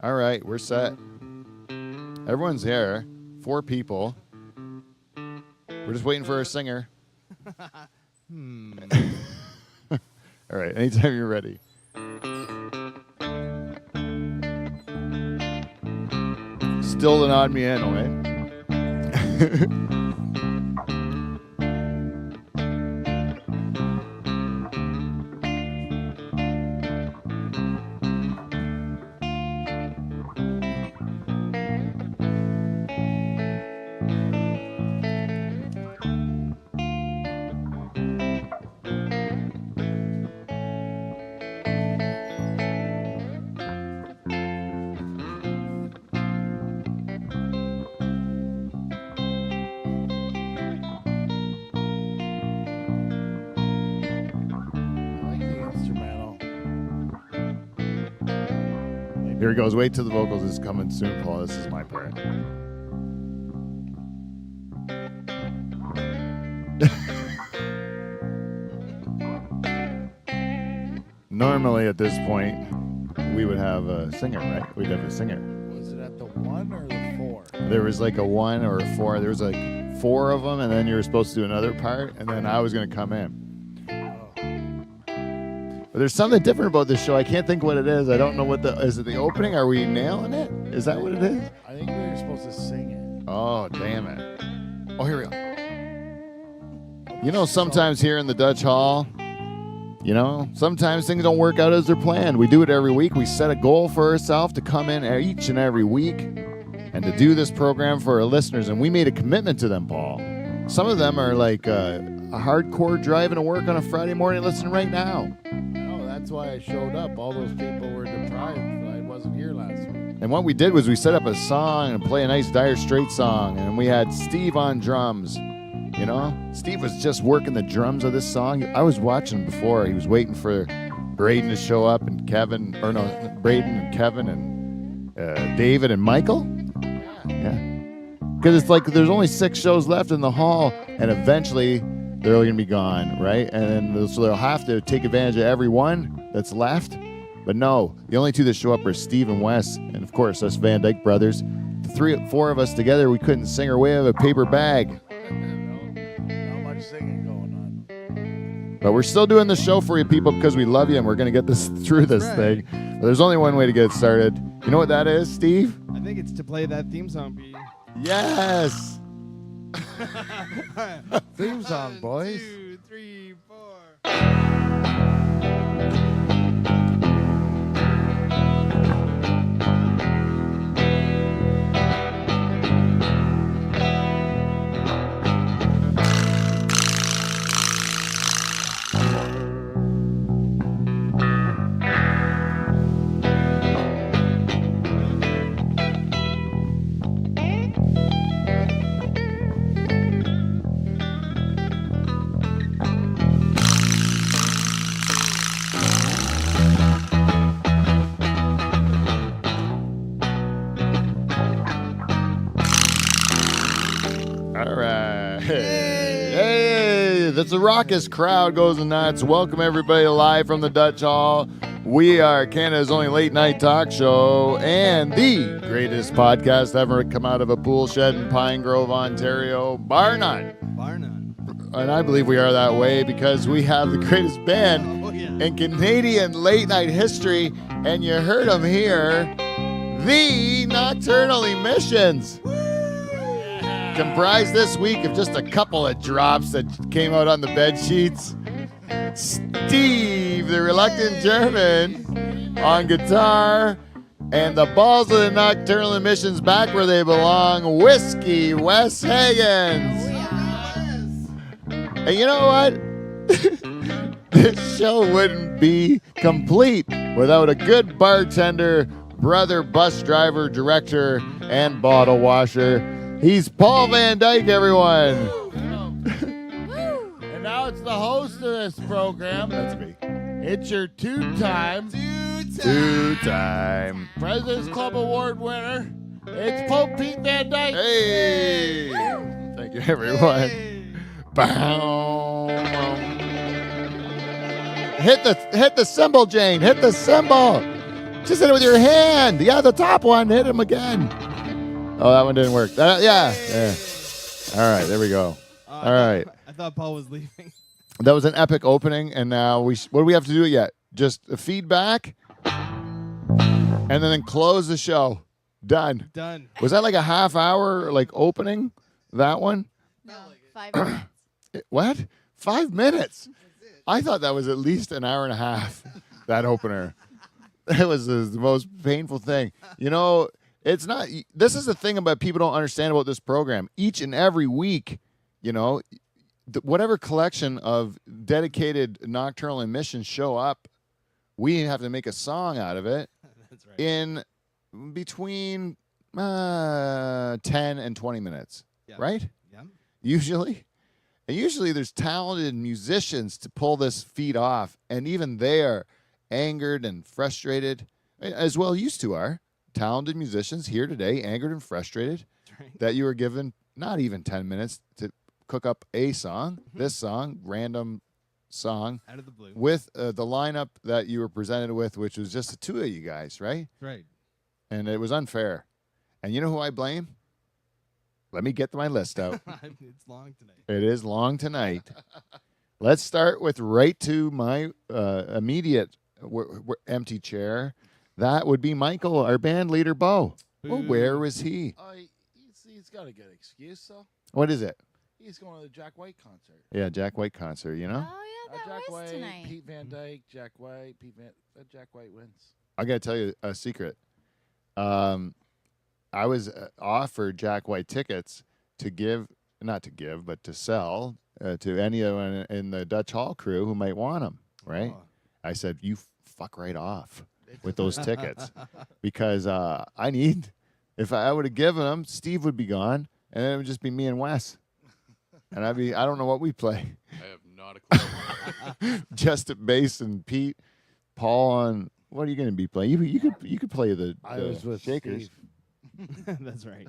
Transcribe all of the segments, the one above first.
All right, we're set. Everyone's here. 4 people. We're just waiting for our singer. All right, anytime you're ready. Still an odd piano, eh? Here he goes. Wait till the vocals is coming soon, Paul. This is my part. Normally at this point, we would have a singer, right? We'd have a singer. Was it at the 1 or the 4? There was like a 1 or a 4. There was like 4 of them, and then you were supposed to do another part, and then I was going to come in. But there's something different about this show. I can't think what it is. I don't know what is it the opening? Are we nailing it? Is that what it is? I think we were supposed to sing it. Oh, damn it. Oh, here we go. You know, sometimes here in the Dutch Hall, you know, sometimes things don't work out as they're planned. We do it every week. We set a goal for ourselves to come in each and every week and to do this program for our listeners. And we made a commitment to them, Paul. Some of them are like a hardcore driving to work on a Friday morning listening right now. That's why I showed up. All those people were deprived. I wasn't here last week. And what we did was we set up a song and play a nice Dire Straits song, and we had Steve on drums. You know, Steve was just working the drums of this song. I was watching before. He was waiting for Braden to show up, and Braden and Kevin and David and Michael. Yeah. Because it's like there's only 6 shows left in the hall, and eventually they're all going to be gone, right? And so they'll have to take advantage of every one that's left. But no, the only 2 that show up are Steve and Wes, and of course us Van Dyke brothers. The 4 of us together, we couldn't sing our way out of a paper bag. Not much singing going on. But we're still doing the show for you people because we love you, and we're going to get this through this thing. But there's only one way to get it started. You know what that is, Steve? I think it's to play that theme song beat. Yes! Theme song, boys. 1, 2, 3, 4. The raucous crowd goes nuts. Welcome everybody live from the Dutch Hall. We are Canada's only late night talk show and the greatest podcast ever come out of a pool shed in Pine Grove, Ontario, bar none. Bar none. And I believe we are that way because we have the greatest band in Canadian late night history, and you heard them here, the Nocturnal Emissions. Comprised this week of just a couple of drops that came out on the bed sheets. Steve, the reluctant German, on guitar, and the balls of the Nocturnal Emissions back where they belong, Whiskey Wes Hagens. And you know what? This show wouldn't be complete without a good bartender, brother, bus driver, director, and bottle washer. He's Paul Van Dyke, everyone. And now it's the host of this program. That's me. It's your two-time President's Club Award winner. It's Pope Pete Van Dyke. Hey! Thank you, everyone. Bow. Hit the cymbal, Jane. Hit the cymbal. Just hit it with your hand. Yeah, the top one. Hit him again. Oh, that one didn't work. Yeah. All right, there we go. All right. I thought Paul was leaving. That was an epic opening, and now what do we have to do yet? Just a feedback, and then close the show. Done. Done. Was that like a half hour like opening? That one? No, 5 minutes. What? 5 minutes? I thought that was at least an hour and a half. That opener. That was the most painful thing. You know, it's not. This is the thing about people don't understand about this program. Each and every week, you know, whatever collection of dedicated nocturnal emissions show up, we have to make a song out of it. That's right. In between 10 and 20 minutes, Yeah. right? Yeah. Usually. And usually there's talented musicians to pull this feat off, and even they are angered and frustrated, as well used to are. Talented musicians here today, angered and frustrated That's right. that you were given not even 10 minutes to cook up a song, this song, random song, Out of the blue. with the lineup that you were presented with, which was just the two of you guys, right? Right. And it was unfair. And you know who I blame? Let me get my list out. It's long tonight. It is long tonight. Let's start with right to my immediate empty chair. That would be Michael, our band leader, Bo. Well, Boo. where was he? He's got a good excuse, though. What is it? He's going to the Jack White concert. Yeah, Jack White concert, you know? Oh, yeah, that Jack was White, tonight. Pete Van Dyke, Jack White, Jack White wins. I got to tell you a secret. I was offered Jack White tickets to give, not to give, but to sell to anyone in the Dutch Hall crew who might want them, right? Oh. I said, you fuck right off with those tickets because I need, if I would have given them, Steve would be gone, and then it would just be me and Wes. And I don't know what we play. I have not a clue. Just at bass and Pete, Paul on, what are you going to be playing? You could play the I was with Shakers. Steve. That's right.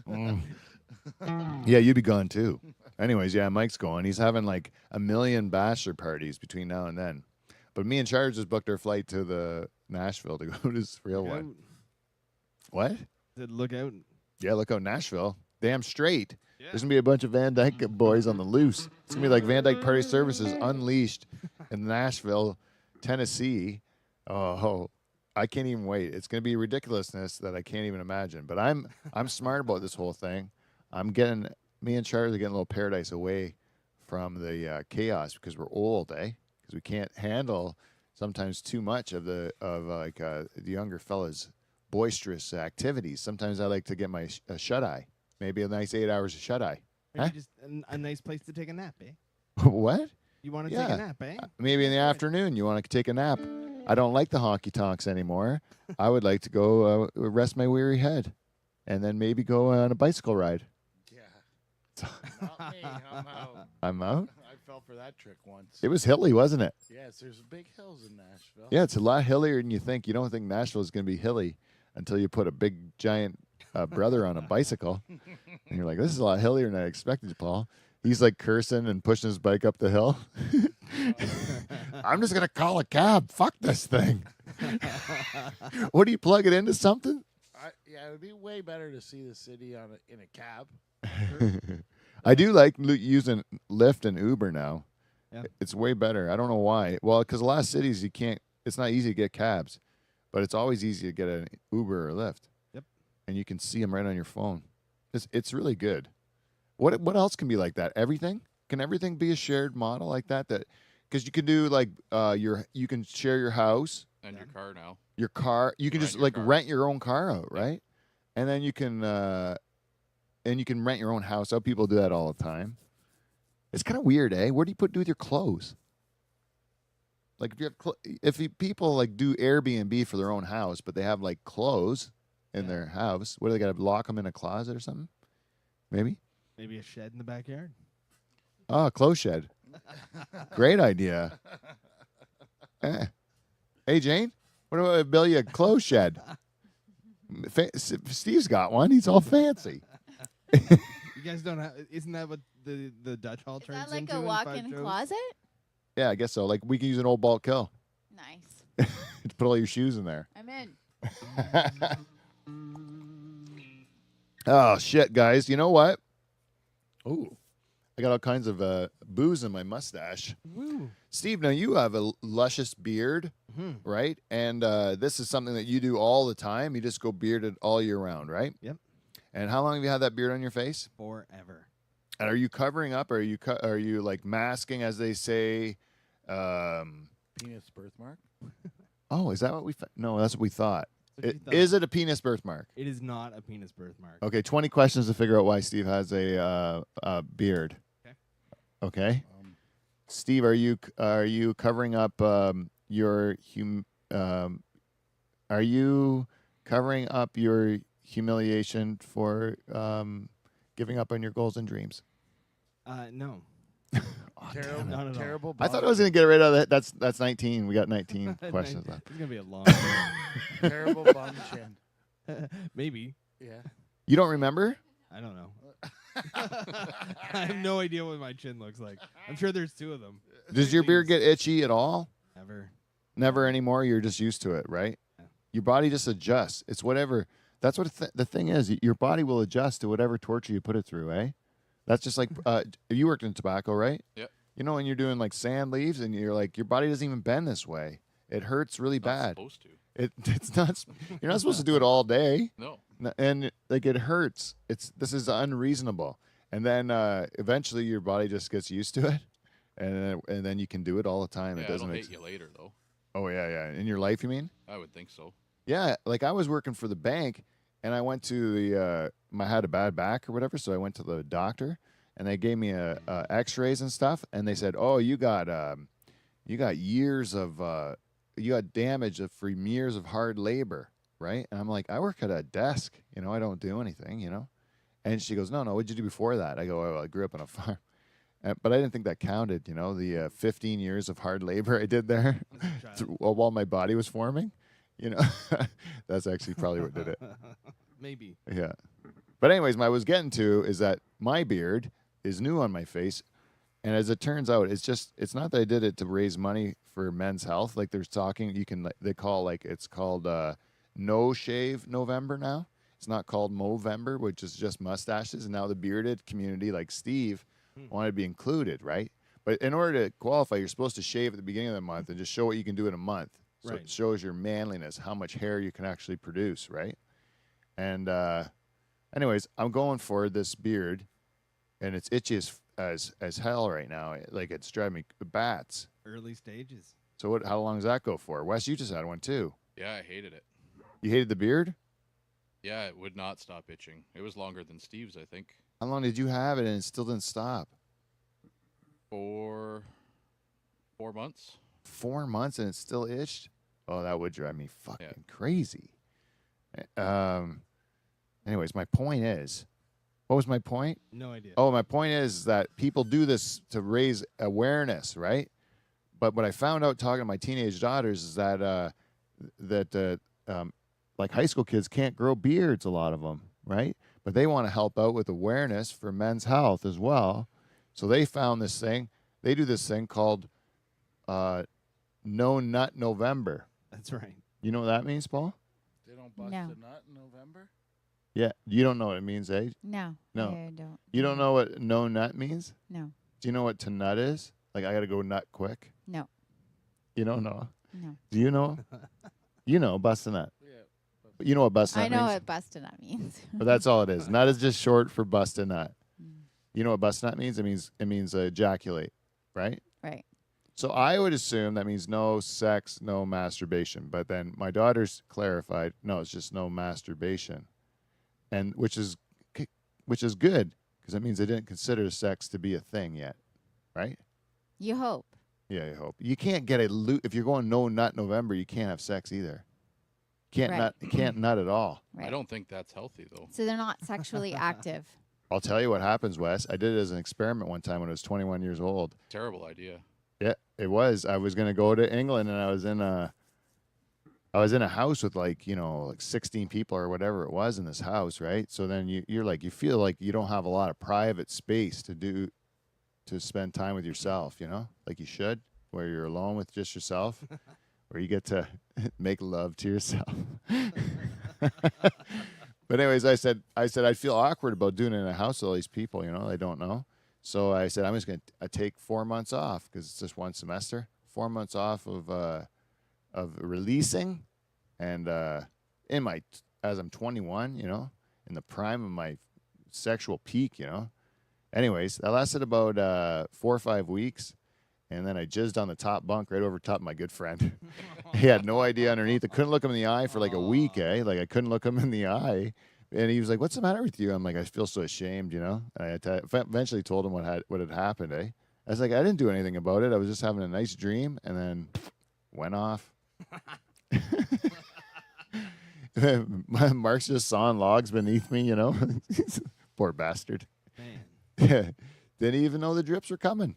Yeah, you'd be gone too. Anyways, yeah, Mike's going. He's having like 1 million bachelor parties between now and then. But me and Charles just booked our flight to the Nashville to go to this real Look one. out. What? Said look out. Yeah, look out, Nashville. Damn straight. Yeah. There's going to be a bunch of Van Dyke boys on the loose. It's going to be like Van Dyke Party Services unleashed in Nashville, Tennessee. Oh, I can't even wait. It's going to be ridiculousness that I can't even imagine. But I'm smart about this whole thing. Me and Charles are getting a little paradise away from the chaos because we're old, Because we can't handle sometimes too much of the younger fellas' boisterous activities. Sometimes I like to get my shut eye, maybe a nice 8 hours of shut eye. Maybe Huh? just a nice place to take a nap, eh? What? You want to Yeah. take a nap, eh? Maybe in the afternoon you want to take a nap. I don't like the honky tonks anymore. I would like to go rest my weary head, and then maybe go on a bicycle ride. Yeah. Not me. I'm out. I'm out. I fell for that trick once. It was hilly, wasn't it? Yes, there's big hills in Nashville. Yeah, it's a lot hillier than you think. You don't think Nashville is going to be hilly until you put a big, giant brother on a bicycle. And you're like, this is a lot hillier than I expected, Paul. He's like cursing and pushing his bike up the hill. I'm just going to call a cab. Fuck this thing. What do you plug it into something? Yeah, it would be way better to see the city in a cab. I do like using Lyft and Uber now. Yeah. It's way better. I don't know why. Well, because a lot of cities it's not easy to get cabs, but it's always easy to get an Uber or Lyft. Yep. And you can see them right on your phone. It's really good. What else can be like that? Everything? Can everything be a shared model like that? Because you can do like you can share your house, And your car now. your car. You can Rent just your like car. rent your own car out, right? And then you can rent your own house out. People do that all the time. It's kind of weird, eh? Where do you do with your clothes? Like if people like do Airbnb for their own house, but they have like clothes in their house, what do they got to lock them in a closet or something? Maybe. Maybe a shed in the backyard. Oh, a clothes shed. Great idea. Hey, Jane, what about I build you a clothes shed? Steve's got one. He's all fancy. You guys don't have? Isn't that what the Dutch Hall Is turns that like into a in walk-in 5 shows? closet? Yeah, I guess so. Like we can use an old bulk kill Nice. to put all your shoes in there. I'm in. Oh shit, guys! You know what? Ooh. I got all kinds of booze in my mustache. Woo. Steve, now you have a luscious beard, Mm-hmm. right? And this is something that you do all the time. You just go bearded all year round, right? Yep. And how long have you had that beard on your face? Forever. And are you covering up? Or are you like masking, as they say? Penis birthmark. Oh, is that what we? No, that's what we thought. That's what you thought. Is it a penis birthmark? It is not a penis birthmark. Okay, 20 questions to figure out why Steve has a beard. Okay. Okay. Steve, are you covering up your are you covering up your humiliation for giving up on your goals and dreams? No. Oh, Terrible, damn it. Not at all. terrible. I thought I was going to get rid of that. That's 19. We got 19 questions left. It's gonna be a long. terrible bum chin. Maybe. Yeah. You don't remember? I don't know. I have no idea what my chin looks like. I'm sure there's two of them. Does your beard get itchy at all? Never. Never anymore. You're just used to it, right? Yeah. Your body just adjusts. It's whatever. That's what the thing is. Your body will adjust to whatever torture you put it through, eh? That's just like you worked in tobacco, right? Yep. You know when you're doing like sand leaves and you're like your body doesn't even bend this way. It hurts really Not bad. supposed to. It's not. You're not supposed to do it all day, No. and like it hurts. This is unreasonable. And then eventually your body just gets used to it, and then you can do it all the time. Yeah, It doesn't. it'll hate you later though. Oh yeah. In your life, you mean? I would think so. Yeah, like I was working for the bank, and I went to the I had a bad back or whatever, so I went to the doctor, and they gave me a X-rays and stuff, and they said, "Oh, you got years of you got damage from years of hard labor, right?" And I'm like, "I work at a desk, I don't do anything, And she goes, "No, what'd you do before that?" I go, "Oh, I grew up on a farm." But I didn't think that counted, the 15 years of hard labor I did there while my body was forming. That's actually probably what did it. Maybe. Yeah. But anyways, what I was getting to is that my beard is new on my face. And as it turns out, it's not that I did it to raise money for men's health. Like there's talking, it's called No Shave November now. It's not called Movember, which is just mustaches. And now the bearded community, like Steve, wanted to be included, right? But in order to qualify, you're supposed to shave at the beginning of the month and just show what you can do in a month. So Right. it shows your manliness, how much hair you can actually produce, right? And anyways, I'm going for this beard, and it's itchy as hell right now. Like it's driving me bats. Early stages. So how long does that go for? Wes, you just had one too. Yeah, I hated it. You hated the beard? Yeah, it would not stop itching. It was longer than Steve's, I think. How long did you have it and it still didn't stop? For 4 months. 4 months and it still itched? Oh, that would drive me fucking Yeah. crazy. Anyways, my point is, what was my point? No idea. Oh, my point is that people do this to raise awareness, right? But what I found out talking to my teenage daughters is that like high school kids can't grow beards, a lot of them, right? But they want to help out with awareness for men's health as well. So they found this thing. They do this thing called No Nut November. That's right. You know what that means, Paul? They don't bust No. a nut in November. Yeah. You don't know what it means, eh? No. No. I don't. You don't know what no nut means? No. Do you know what to nut is? Like, I got to go nut quick? No. You don't know? No. Do you know? You know, bust a nut. Yeah. But you know what bust a nut I know means? what busted nut means. But that's all it is. Nut is just short for bust a nut. Mm. You know what bust a nut means? It means ejaculate, right? Right. So I would assume that means no sex, no masturbation. But then my daughters clarified, no, it's just no masturbation, and which is good because that means they didn't consider sex to be a thing yet, right? You hope. Yeah, I hope you can't get if you're going no nut November, you can't have sex either. Can't Right. nut. Can't nut at all. Right. I don't think that's healthy though. So they're not sexually active. I'll tell you what happens, Wes. I did it as an experiment one time when I was 21 years old. Terrible idea. Yeah, it was. I was going to go to England, and I was in a house with like 16 people or whatever it was in this house, right? So then you feel like you don't have a lot of private space to spend time with yourself, like you should, where you're alone with just yourself, where you get to make love to yourself. But anyways, I said I'd feel awkward about doing it in a house with all these people, I don't know. So I said I'm just going to take 4 months off because it's just one semester. 4 months off of releasing, and as I'm 21, in the prime of my sexual peak, Anyways, that lasted about 4 or 5 weeks. And then I jizzed on the top bunk right over top of my good friend. He had no idea underneath. I couldn't look him in the eye for like a week, eh? Like I couldn't look him in the eye. And he was like, "What's the matter with you?" I'm like, "I feel so ashamed, And I eventually told him what had happened, eh? I was like, "I didn't do anything about it. I was just having a nice dream," and then went off. Mark's just sawing logs beneath me, Poor bastard. Man. Didn't even know the drips were coming.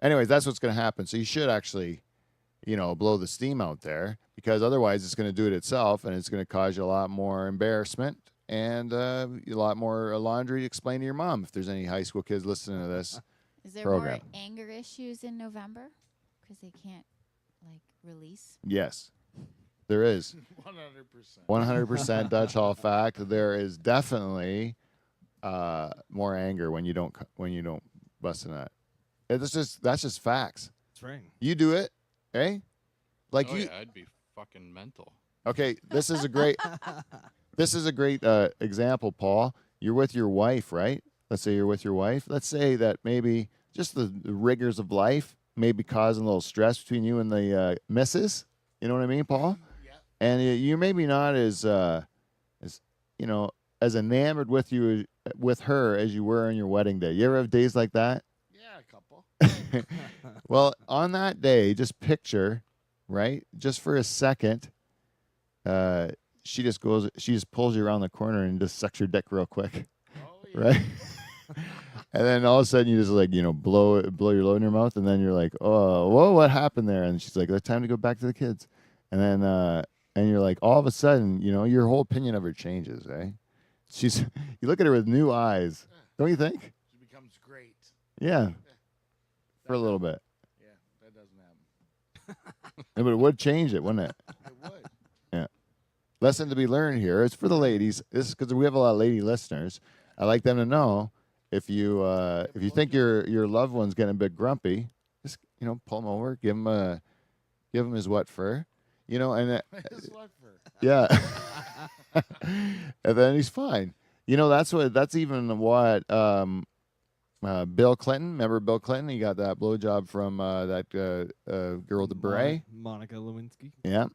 Anyways, that's what's going to happen. So you should actually, blow the steam out there, because otherwise it's going to do it itself, and it's going to cause you a lot more embarrassment and a lot more laundry to explain to your mom if there's any high school kids listening to this. Is there program. more anger issues in November because they can't release? Yes, there is. 100%. 100% Dutch Hall fact. There is definitely more anger when you don't bust a nut. That's just facts. That's right. You do it, eh? Oh, yeah, I'd be fucking mental. Okay, this is a great example, Paul. You're with your wife, right? Let's say you're with your wife. Let's say that maybe just the rigors of life may be causing a little stress between you and the missus. You know what I mean, Paul? Yeah. And you maybe not as enamored with her as you were on your wedding day. You ever have days like that? Yeah, a couple. Well, on that day, just picture, right? Just for a second, she just pulls you around the corner and just sucks your dick real quick, Oh, yeah. right? And then all of a sudden you just blow your load in your mouth, and then you're like, "Oh, whoa, what happened there?" And she's like, "It's time to go back to the kids." And then and you're like, all of a sudden, your whole opinion of her changes, eh? You look at her with new eyes, don't you think? She becomes great. Yeah, for a little bit. Yeah, that doesn't happen. Yeah, but it would change it, wouldn't it? It would. Yeah. Lesson to be learned here. It's for the ladies. This is because we have a lot of lady listeners. I like them to know if you think your loved one's getting a bit grumpy, just pull him over, give him his wet fur, and His what for? yeah, and then he's fine. That's even what Bill Clinton. Remember Bill Clinton? He got that blowjob from that girl with the beret. Monica Lewinsky. Yeah,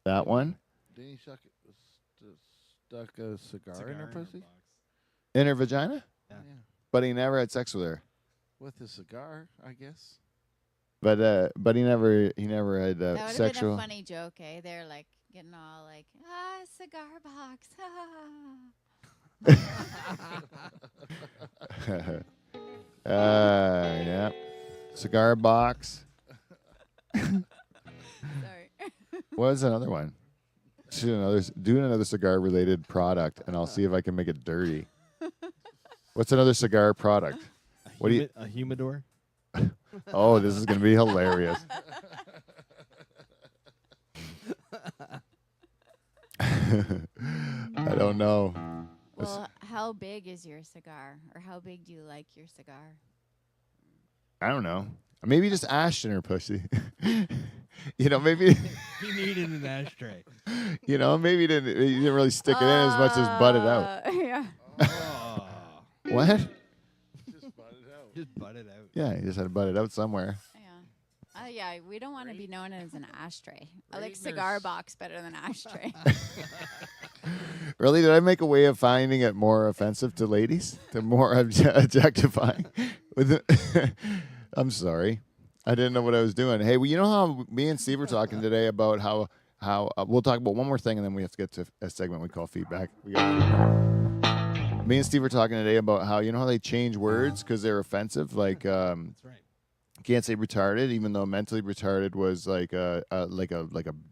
that one Didn't he stuck a cigar in her pussy? box. in her vagina, Yeah. Yeah. but he never had sex with her. With a cigar, I guess. But he never had That would have been sexual. a funny joke, eh? They're getting all cigar box. Yeah. Cigar box. Sorry. What was another one? Do another cigar related product, and I'll see if I can make it dirty. What's another cigar product? What do you? A humidor? Oh, this is gonna be hilarious. I don't know. Well, how big is your cigar, or how big do you like your cigar? I don't know. Maybe just ash in her pussy. Maybe. He needed an ashtray. Maybe he didn't really stick it in as much as butt it out. Yeah. Oh. What? Just butt it out. Just butt it out. Yeah, he just had to butt it out somewhere. Yeah. Yeah, we don't want to be known as an ashtray. I like Straighteners. cigar box better than ashtray. Really? Did I make a way of finding it more offensive to ladies? To more objectifying? I'm sorry. I didn't know what I was doing. Hey, well, you know how me and Steve were talking today about how we'll talk about one more thing, and then we have to get to a segment we call feedback. Me and Steve were talking today about how they change words because they're offensive. Like That's right. can't say retarded, even though mentally retarded was like a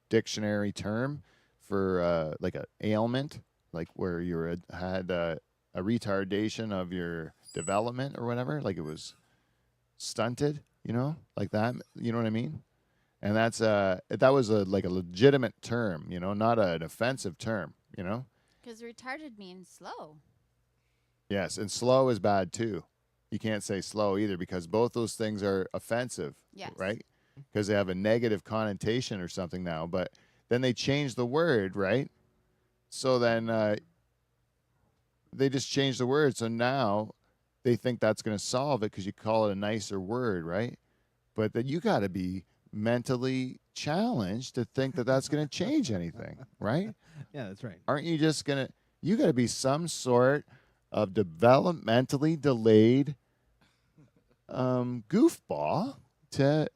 dictionary term for like an ailment, like where you had a retardation of your development or whatever, like it was stunted, like that. You know what I mean? And that was like a legitimate term, not an offensive term, Because retarded means slow. Yes, and slow is bad too. You can't say slow either because both those things are offensive, Yes. right? Because they have a negative connotation or something now. But then they change the word, right? So then they just change the word. So now they think that's going to solve it because you call it a nicer word, right? But that you got to be mentally challenged to think that that's going to change anything, right? Yeah, that's right. Aren't you just going to, you got to be some sort of developmentally delayed goofball to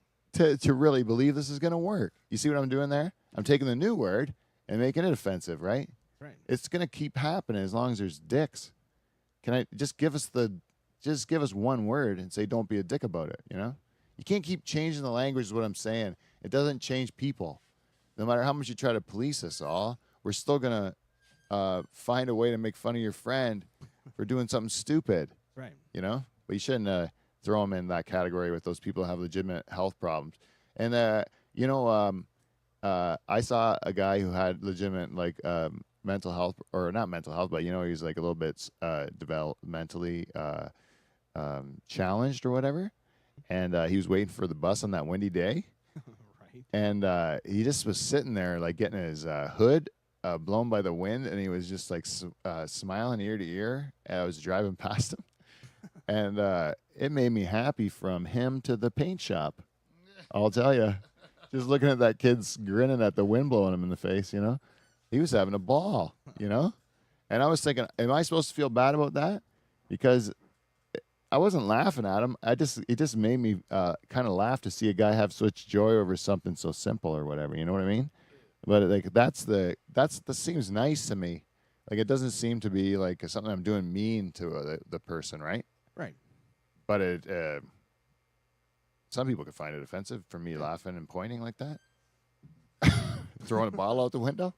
really believe this is going to work. You see what I'm doing there? I'm taking the new word and making it offensive, right? Right. It's going to keep happening as long as there's dicks. Can I just give us one word and say don't be a dick about it, You can't keep changing the language is what I'm saying. It doesn't change people. No matter how much you try to police us all, we're still going to find a way to make fun of your friend for doing something stupid, Right. But you shouldn't throw them in that category with those people who have legitimate health problems. And, I saw a guy who had legitimate, like, mental health, or not mental health, but, he's like a little bit developmentally challenged or whatever. And he was waiting for the bus on that windy day. Right. And he just was sitting there, like, getting his hood blown by the wind, and he was just like smiling ear to ear. And I was driving past him, and it made me happy from him to the paint shop. I'll tell you, just looking at that kid's grinning at the wind blowing him in the face, he was having a ball, And I was thinking, am I supposed to feel bad about that? Because I wasn't laughing at him. It just made me kind of laugh to see a guy have such joy over something so simple or whatever. You know what I mean? But like that seems nice to me. Like it doesn't seem to be like something I'm doing mean to the person, right? Right. But some people could find it offensive for me laughing and pointing like that, throwing a bottle out the window.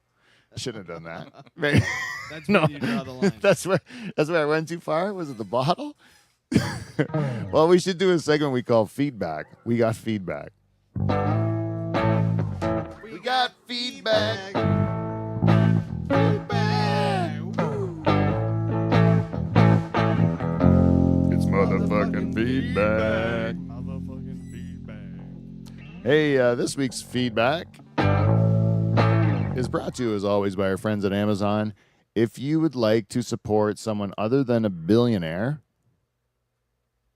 I shouldn't have done that. That's where you draw the line. That's where I went too far. Was it the bottle? Well, we should do a segment we call feedback. We got feedback. We got feedback. It's motherfucking feedback. Motherfucking feedback. Hey, this week's feedback is brought to you, as always, by our friends at Amazon. If you would like to support someone other than a billionaire,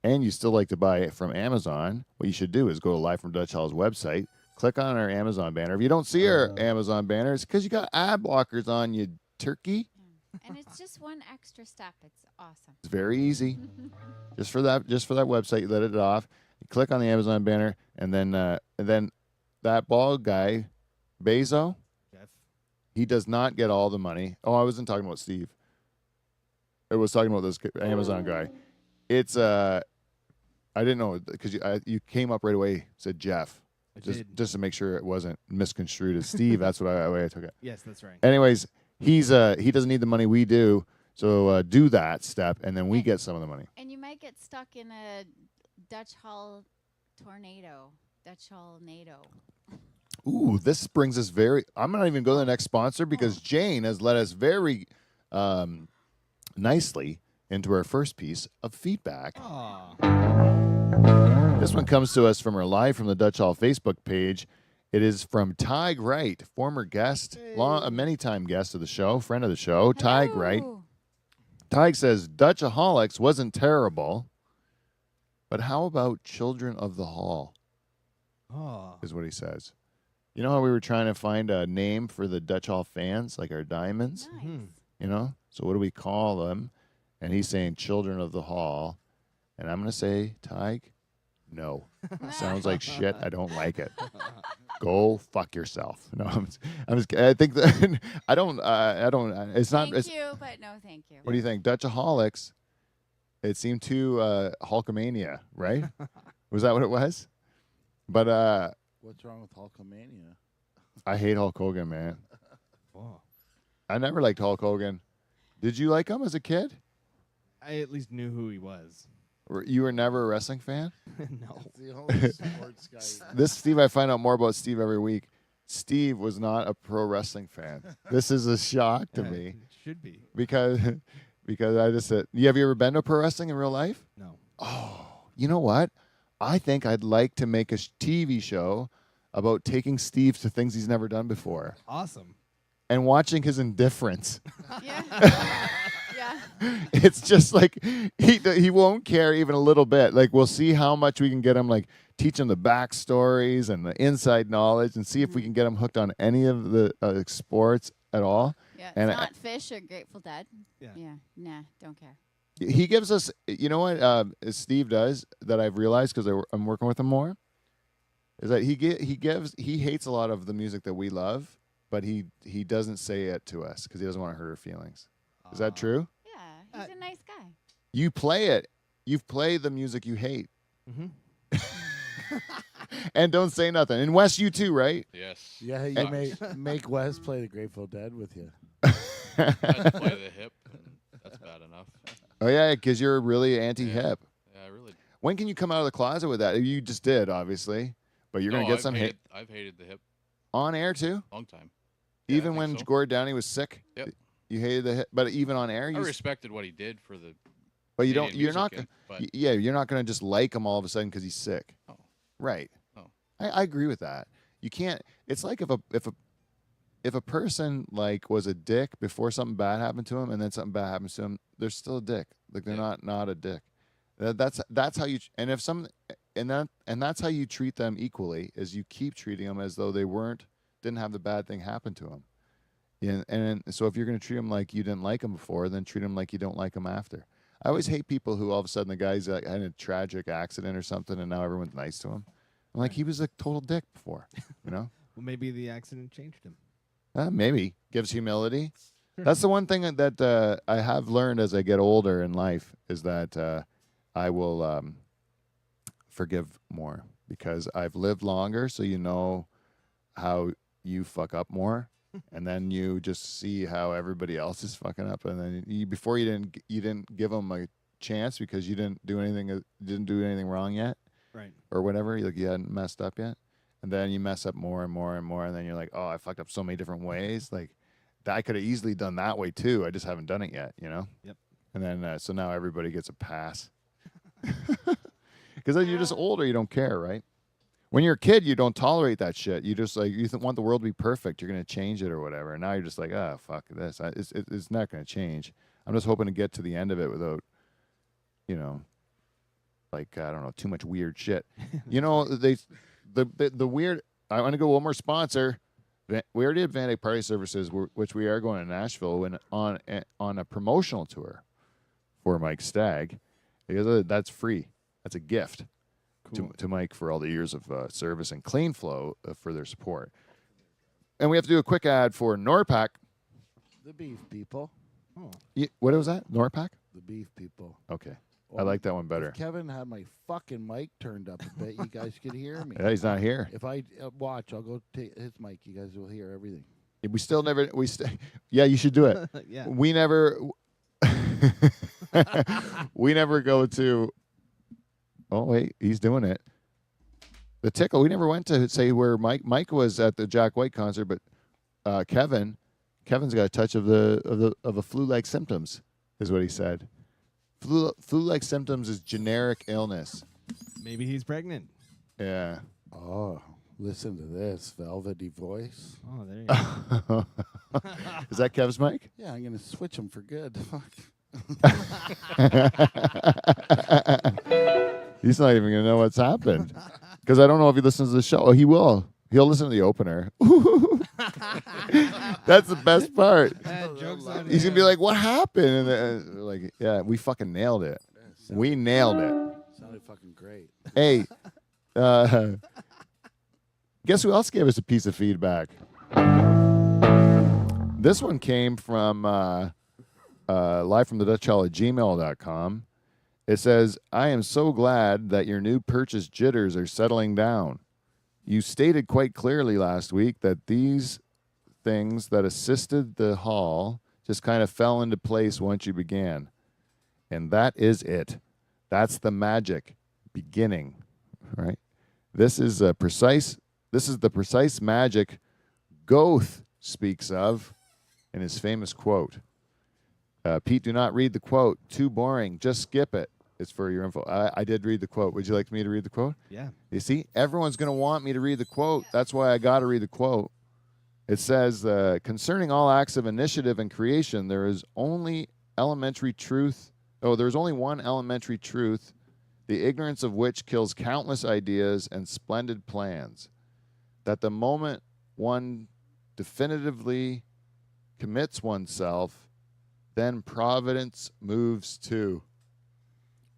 and you still like to buy it from Amazon, what you should do is go to Live from Dutch Hall's website, click on our Amazon banner. If you don't see our Amazon banner, it's because you got ad blockers on, you turkey. And it's just one extra step. It's awesome. It's very easy. Just for that website, you let it off. You click on the Amazon banner, and then that bald guy, Bezos, Jeff. he does not get all the money. Oh, I wasn't talking about Steve. I was talking about this Amazon guy. It's I didn't know because you came up right away, said Jeff, just to make sure it wasn't misconstrued as Steve. That's what way I took it. Yes, that's right. Anyways, he doesn't need the money we do, so do that step, and then we get some of the money. And you might get stuck in a Dutch Hall tornado. Dutch Hall NATO. Ooh, this brings us I'm not even going to the next sponsor because Jane has led us very nicely into our first piece of feedback. Aww. This one comes to us from our Live from the Dutch Hall Facebook page. It is from Tig Wright, former guest, a many-time guest of the show, friend of the show, Tig Wright. Tig says, Dutchaholics wasn't terrible, but how about Children of the Hall? Is what he says. You know how we were trying to find a name for the Dutch Hall fans, like our diamonds? Nice. So what do we call them? And he's saying Children of the Hall. And I'm going to say, Tig, no. Sounds like shit. I don't like it. Go fuck yourself. No, I'm just I think that I don't it's not Thank you, but no thank you. What do you think? Dutchaholics, it seemed too Hulkamania, right? Was that what it was? But What's wrong with Hulkamania? I hate Hulk Hogan, man. Wow. I never liked Hulk Hogan. Did you like him as a kid? I at least knew who he was. You were never a wrestling fan? No. It's the only sports guy. This Steve, I find out more about Steve every week. Steve was not a pro wrestling fan. This is a shock to Yeah, me it should be. because I just said, have you ever been to pro wrestling in real life? No. Oh, you know what? I think I'd like to make a TV show about taking Steve to things he's never done before Awesome. and watching his indifference. Yeah. Yeah. It's just like he won't care even a little bit. Like we'll see how much we can get him, like teach him the backstories and the inside knowledge, and see if we can get him hooked on any of the sports at all. Yeah. And It's not Fish or Grateful Dead. Yeah. Yeah. Nah, don't care. He gives us, you know what Steve does that I've realized because I'm working with him more, is that he hates a lot of the music that we love, but he doesn't say it to us because he doesn't want to hurt our feelings. Is that true? Yeah. He's a nice guy. You play it. You play the music you hate. Mm-hmm. And don't say nothing. And Wes, you too, right? Yes. Yeah, you make Wes play the Grateful Dead with you. I just play the hip. And that's bad enough. Oh yeah, because you're really anti-hip. Yeah, I really. When can you come out of the closet with that? You just did, obviously, but you're No, gonna get I've some hate I've hated the hip on air too. long time. Yeah, I Even think when so. Gord Downey was sick, Yep. you hated the hip. But even on air, I you. respected what he did for the. But you don't. Canadian You're not. music, but Yeah, you're not gonna just like him all of a sudden because he's sick. Oh. Right. Oh. I agree with that. You can't. It's like if a person like was a dick before something bad happened to him, and then something bad happens to him, they're still a dick. Like they're Yeah. not a dick. That's how you. And if some and that's how you treat them equally. Is you keep treating them as though they didn't have the bad thing happen to them. Yeah, and so if you're going to treat them like you didn't like them before, then treat them like you don't like them after. I always hate people who all of a sudden the guy's like, had a tragic accident or something, and now everyone's nice to him. I'm like, he was a total dick before, you know. Well, maybe the accident changed him. Maybe gives humility. Sure. That's the one thing that I have learned as I get older in life is that I will forgive more because I've lived longer. So you know how you fuck up more, and then you just see how everybody else is fucking up, and then before you didn't give them a chance because you didn't do anything wrong yet, Right. or whatever. You hadn't messed up yet. And then you mess up more and more and more, and then you're like, oh, I fucked up so many different ways. Like, I could have easily done that way too. I just haven't done it yet, you know? Yep. And then, so now everybody gets a pass. Because then you're just older, you don't care, right? When you're a kid, you don't tolerate that shit. You just like, want the world to be perfect. You're going to change it or whatever. And now you're just like, fuck this. It's not going to change. I'm just hoping to get to the end of it without, you know, like, I don't know, too much weird shit. You know, the weird. I want to go one more sponsor. We already had Vandyke Party Services, which we are going to Nashville on a promotional tour for Mike Stagg, because that's free. That's a gift to Mike for all the years of service and Clean Flow for their support. And we have to do a quick ad for Norpac. The beef people. Oh. What was that? Norpac? The beef people. Okay. I like that one better. If Kevin had my fucking mic turned up a bit, you guys could hear me. Yeah, he's not here. If I watch, I'll go take his mic. You guys will hear everything. We still never. Yeah, you should do it. Yeah. We never. We never go to. Oh wait, he's doing it. The tickle. We never went to say where Mike was at the Jack White concert, but Kevin's got a touch of a flu-like symptoms, is what he said. Flu-like symptoms is generic illness. Maybe he's pregnant. Yeah. Oh, listen to this velvety voice. Oh, there you go. Is that Kev's mic? Yeah, I'm gonna switch him for good. Fuck. He's not even gonna know what's happened because I don't know if he listens to the show. Oh, he will. He'll listen to the opener. That's the best part. Joke's on He's gonna him. be like, "What happened?" And we're like, "Yeah, we fucking nailed it. We nailed it." Sounded fucking great. Hey, guess who else gave us a piece of feedback? This one came from live from the Dutch Hall at gmail.com. It says, I am so glad that your new purchase jitters are settling down. You stated quite clearly last week that these things that assisted the hall just kind of fell into place once you began. And that is it. That's the magic beginning, right? This is the precise magic Goethe speaks of in his famous quote. Pete, do not read the quote. Too boring. Just skip it. It's for your info. I did read the quote. Would you like me to read the quote? Yeah. You see, everyone's going to want me to read the quote. That's why I got to read the quote. It says, concerning all acts of initiative and creation, there's only one elementary truth, the ignorance of which kills countless ideas and splendid plans. That the moment one definitively commits oneself, then providence moves too.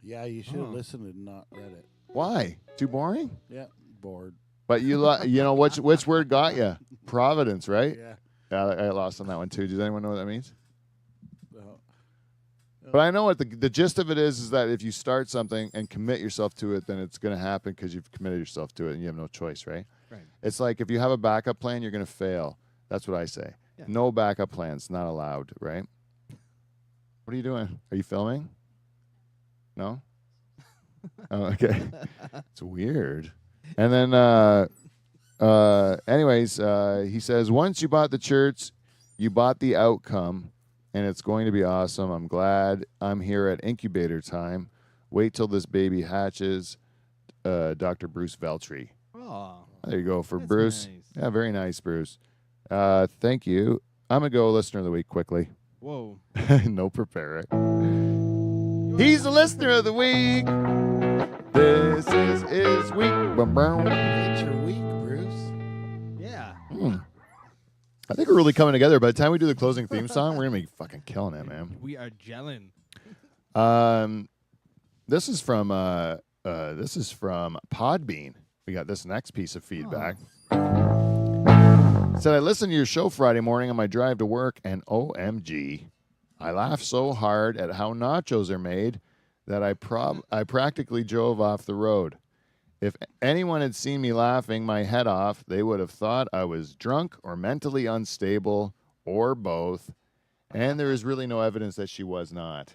Yeah, you should have listened and not read it. Why? Too boring? Yeah, bored. But you know which word got you? Providence, right? Yeah. Yeah, I lost on that one too. Does anyone know what that means? But I know what the gist of it is that if you start something and commit yourself to it, then it's going to happen because you've committed yourself to it and you have no choice, right? Right. It's like if you have a backup plan, you're going to fail. That's what I say. Yeah. No backup plans, not allowed, right? What are you doing? Are you filming? No? Oh, okay. It's weird. And then, anyways, he says, once you bought the church, you bought the outcome, and it's going to be awesome. I'm glad I'm here at incubator time. Wait till this baby hatches. Dr. Bruce Veltri. Oh, There you go for that's Bruce. nice. Yeah, very nice, Bruce. Thank you. I'm going to go listener of the week quickly. Whoa. No prepare. He's the listener of the week. This is his week. It's your week, Bruce. Yeah. I think we're really coming together. By the time we do the closing theme song, we're gonna be fucking killing it, man. We are gelling. This is from Podbean. We got this next piece of feedback. It said, I listened to your show Friday morning on my drive to work, and OMG, I laughed so hard at how nachos are made that I practically drove off the road. If anyone had seen me laughing my head off, they would have thought I was drunk or mentally unstable or both. And there is really no evidence that she was not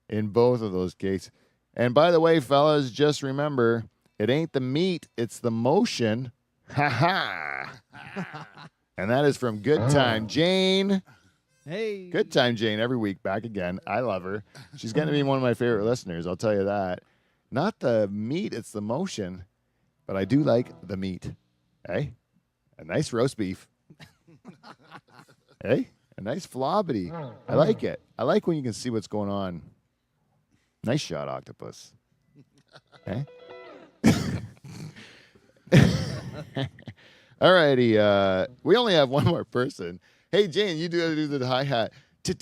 in both of those cases. And by the way, fellas, just remember, it ain't the meat, it's the motion. Ha ha. And that is from Good Time Jane. Hey. Good Time Jane every week, back again. I love her. She's going to be one of my favorite listeners, I'll tell you that. Not the meat, it's the motion. But I do like the meat. Hey? A nice roast beef. Hey? A nice flobby. I like it. I like when you can see what's going on. Nice shot, octopus. Okay? All righty. We only have one more person. Hey, Jane, you do the hi-hat. Can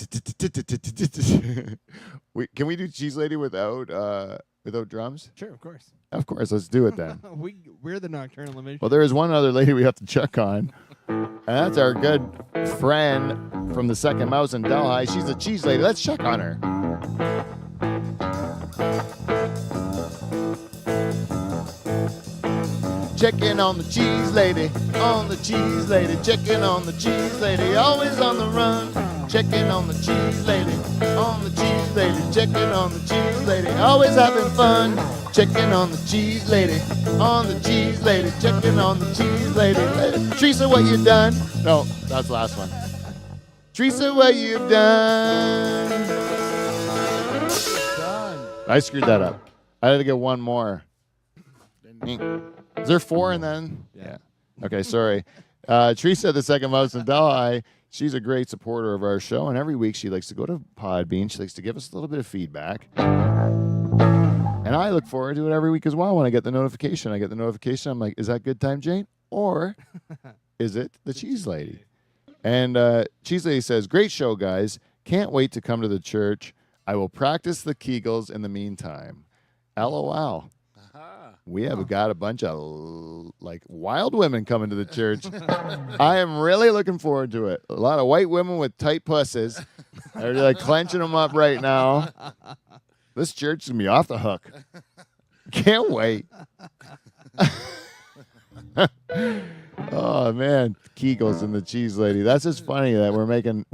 we do Cheese Lady without drums? Sure, of course. Of course. Let's do it then. We're the Nocturnal Emission. Well, there is one other lady we have to check on. And that's our good friend from the Second Mouse in Delhi. She's a cheese lady. Let's check on her. Checking on the cheese lady, checking on the cheese lady, always on the run. Checking on the cheese lady, checking on the cheese lady, always having fun. Checking on the cheese lady, checking on the cheese lady. Teresa, what you done? No, that's the last one. Teresa, what you've done? Done. I screwed that up. I had to get one more. Is there four and then? Yeah. Okay, sorry. Teresa, the Second Mouse in Delhi, she's a great supporter of our show, and every week she likes to go to Podbean. She likes to give us a little bit of feedback. And I look forward to it every week as well when I get the notification. I'm like, is that Good Time Jane? Or is it the Cheese Lady? And Cheese Lady says, great show, guys. Can't wait to come to the church. I will practice the Kegels in the meantime. LOL. We have got a bunch of like wild women coming to the church. I am really looking forward to it. A lot of white women with tight pusses. They're like clenching them up right now. This church is going to be off the hook. Can't wait. Oh, Oh man, Kegels and the cheese lady. That's just funny that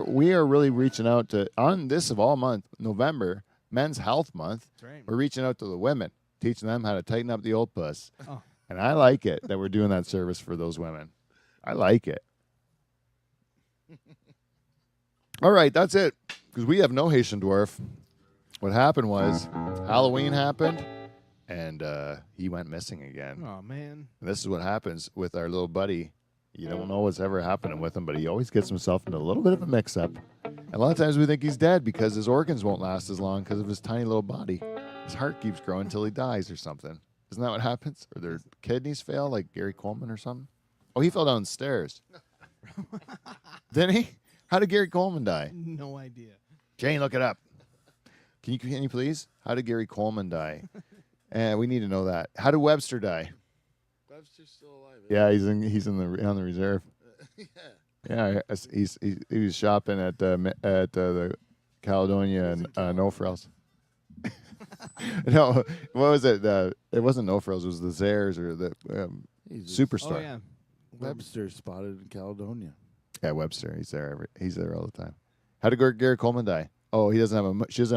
we are really reaching out to on this of all month, November, Men's Health Month. That's right. We're reaching out to the women, teaching them how to tighten up the old puss. Oh. And I like it that we're doing that service for those women. I like it. All right, that's it. Because we have no Haitian dwarf. What happened was Halloween happened, and he went missing again. Oh man. And this is what happens with our little buddy. You don't know what's ever happening with him, but he always gets himself into a little bit of a mix-up. And a lot of times we think he's dead because his organs won't last as long because of his tiny little body. His heart keeps growing until he dies or something. Isn't that what happens? Or their kidneys fail, like Gary Coleman or something? Oh, he fell down the stairs. Didn't he? How did Gary Coleman die? No idea. Jane, look it up. Can you please? How did Gary Coleman die? We need to know that. How did Webster die? Webster's still alive. Yeah, he's on the reserve. Yeah. Yeah, he was shopping at the Caledonia and No Frills. No, what was it? It wasn't No Frills. It was the Zares or the Superstore. Oh yeah. Webster spotted in Caledonia. Yeah, Webster. He's there all the time. How did Gary Coleman die? Oh, she doesn't have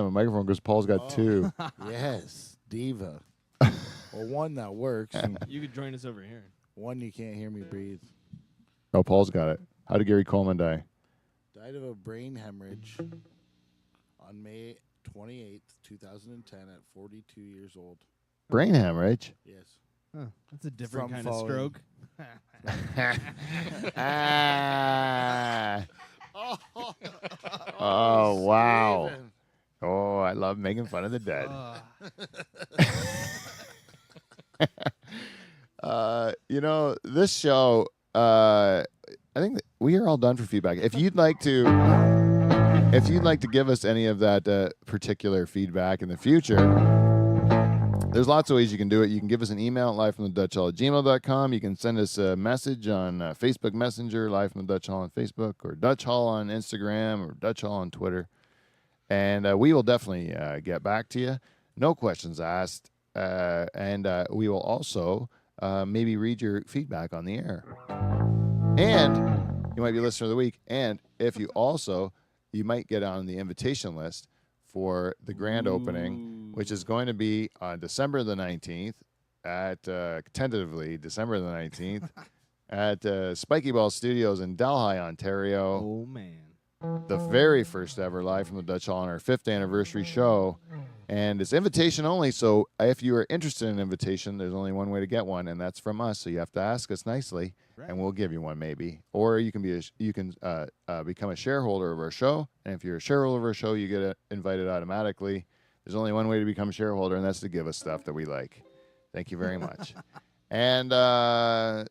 a microphone because Paul's got two. Yes, diva. Well, one that works, and You could join us over here. one you can't hear me breathe. Oh, Paul's got it. How did Gary Coleman die? Died of a brain hemorrhage on May 28th, 2010 at 42 years old. Brain hemorrhage. Yes. Huh. That's a different From kind of falling. stroke. Ah. Oh, wow. Steven. Oh, I love making fun of the dead. This show, I think that we are all done for feedback. If you'd like to give us any of that particular feedback in the future, there's lots of ways you can do it. You can give us an email at livefromthedutchhall@gmail.com. You can send us a message on Facebook Messenger, Live from the Dutch Hall on Facebook, or Dutch Hall on Instagram, or Dutch Hall on Twitter. And we will definitely get back to you. No questions asked. And we will also maybe read your feedback on the air. And you might be listener of the week. And if you might get on the invitation list for the grand opening, which is going to be on December the 19th tentatively December the 19th at Spiky Ball Studios in Delhi, Ontario. Oh man. The very first ever Live from the Dutch Hall on our 5th anniversary show. And it's invitation only, so if you are interested in an invitation, there's only one way to get one, and that's from us. So you have to ask us nicely, and we'll give you one maybe. Or you can become a shareholder of our show, and if you're a shareholder of our show, you get invited automatically. There's only one way to become a shareholder, and that's to give us stuff that we like. Thank you very much. And I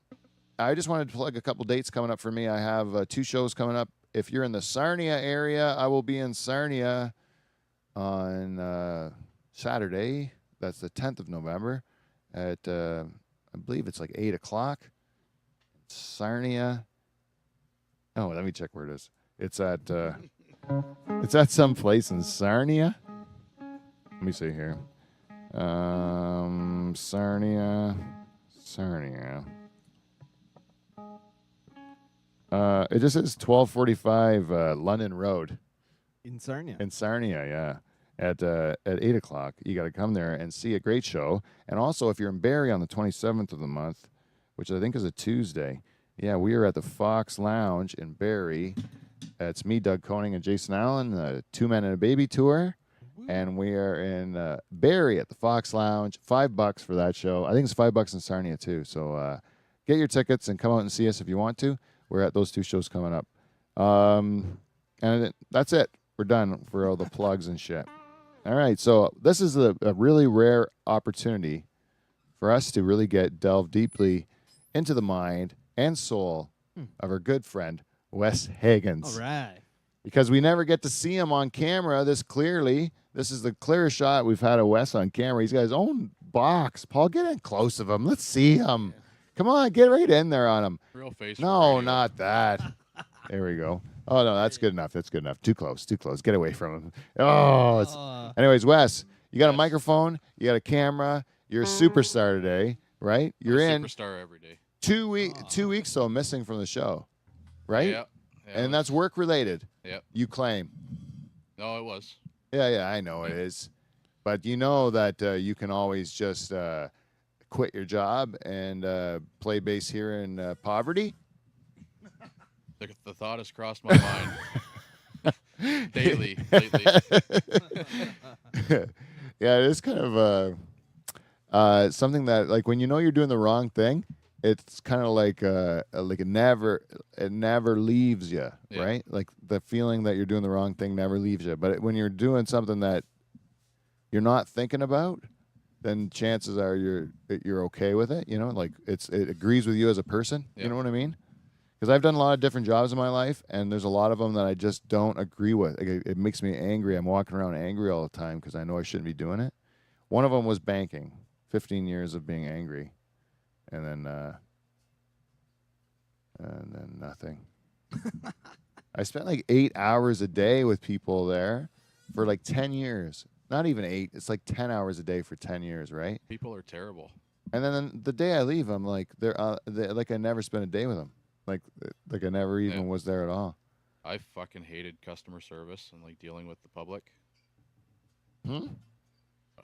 just wanted to plug a couple dates coming up for me. I have 2 shows coming up. If you're in the Sarnia area, I will be in Sarnia on Saturday. That's the 10th of November at, I believe it's like 8 o'clock. Sarnia. Oh, let me check where it is. It's at some place in Sarnia. Let me see here. Sarnia. It just says 1245 London Road. In Sarnia. In Sarnia, yeah. At 8 o'clock. You got to come there and see a great show. And also, if you're in Barrie on the 27th of the month, which I think is a Tuesday, yeah, we are at the Fox Lounge in Barrie. It's me, Doug Koning, and Jason Allen, 2 Men and a Baby tour. And we are in Barrie at the Fox Lounge. $5 for that show. I think it's $5 in Sarnia, too. So get your tickets and come out and see us if you want to. We're at those 2 shows coming up. And that's it. We're done for all the plugs and shit. All right. So this is a really rare opportunity for us to really delve deeply into the mind and soul of our good friend, Wes Higgins. All right. Because we never get to see him on camera this clearly. This is the clearest shot we've had of Wes on camera. He's got his own box. Paul, get in close of him. Let's see him. Come on, get right in there on him. Real face. for No, radio. not that. There we go. Oh, no, that's good enough. That's good enough. Too close. Get away from him. Oh, it's... Anyways, Wes, you got a microphone. You got a camera. You're a superstar today, right? You're I'm a in. Superstar every day. 2 weeks though missing from the show, right? Yeah. Yeah, it And was- that's work related. Yep. You claim. No, it was. Yeah, I know it is. But you know that you can always just quit your job and play bass here in poverty. The thought has crossed my mind daily lately. Yeah, it is kind of something that, like, when you know you're doing the wrong thing, it's kind of like it never leaves you, Yeah. right? Like the feeling that you're doing the wrong thing never leaves you. But when you're doing something that you're not thinking about, then chances are you're okay with it. You know, like it agrees with you as a person. Yeah. You know what I mean? Because I've done a lot of different jobs in my life, and there's a lot of them that I just don't agree with. Like, it makes me angry. I'm walking around angry all the time because I know I shouldn't be doing it. One of them was banking. 15 years of being angry, and then nothing. I spent like 8 hours a day with people there for like 10 years. Not even 8. It's like 10 hours a day for 10 years, right? People are terrible. And then the day I leave, I'm like, like I never spent a day with them. Like I never even was there at all. I fucking hated customer service and like dealing with the public. Hmm?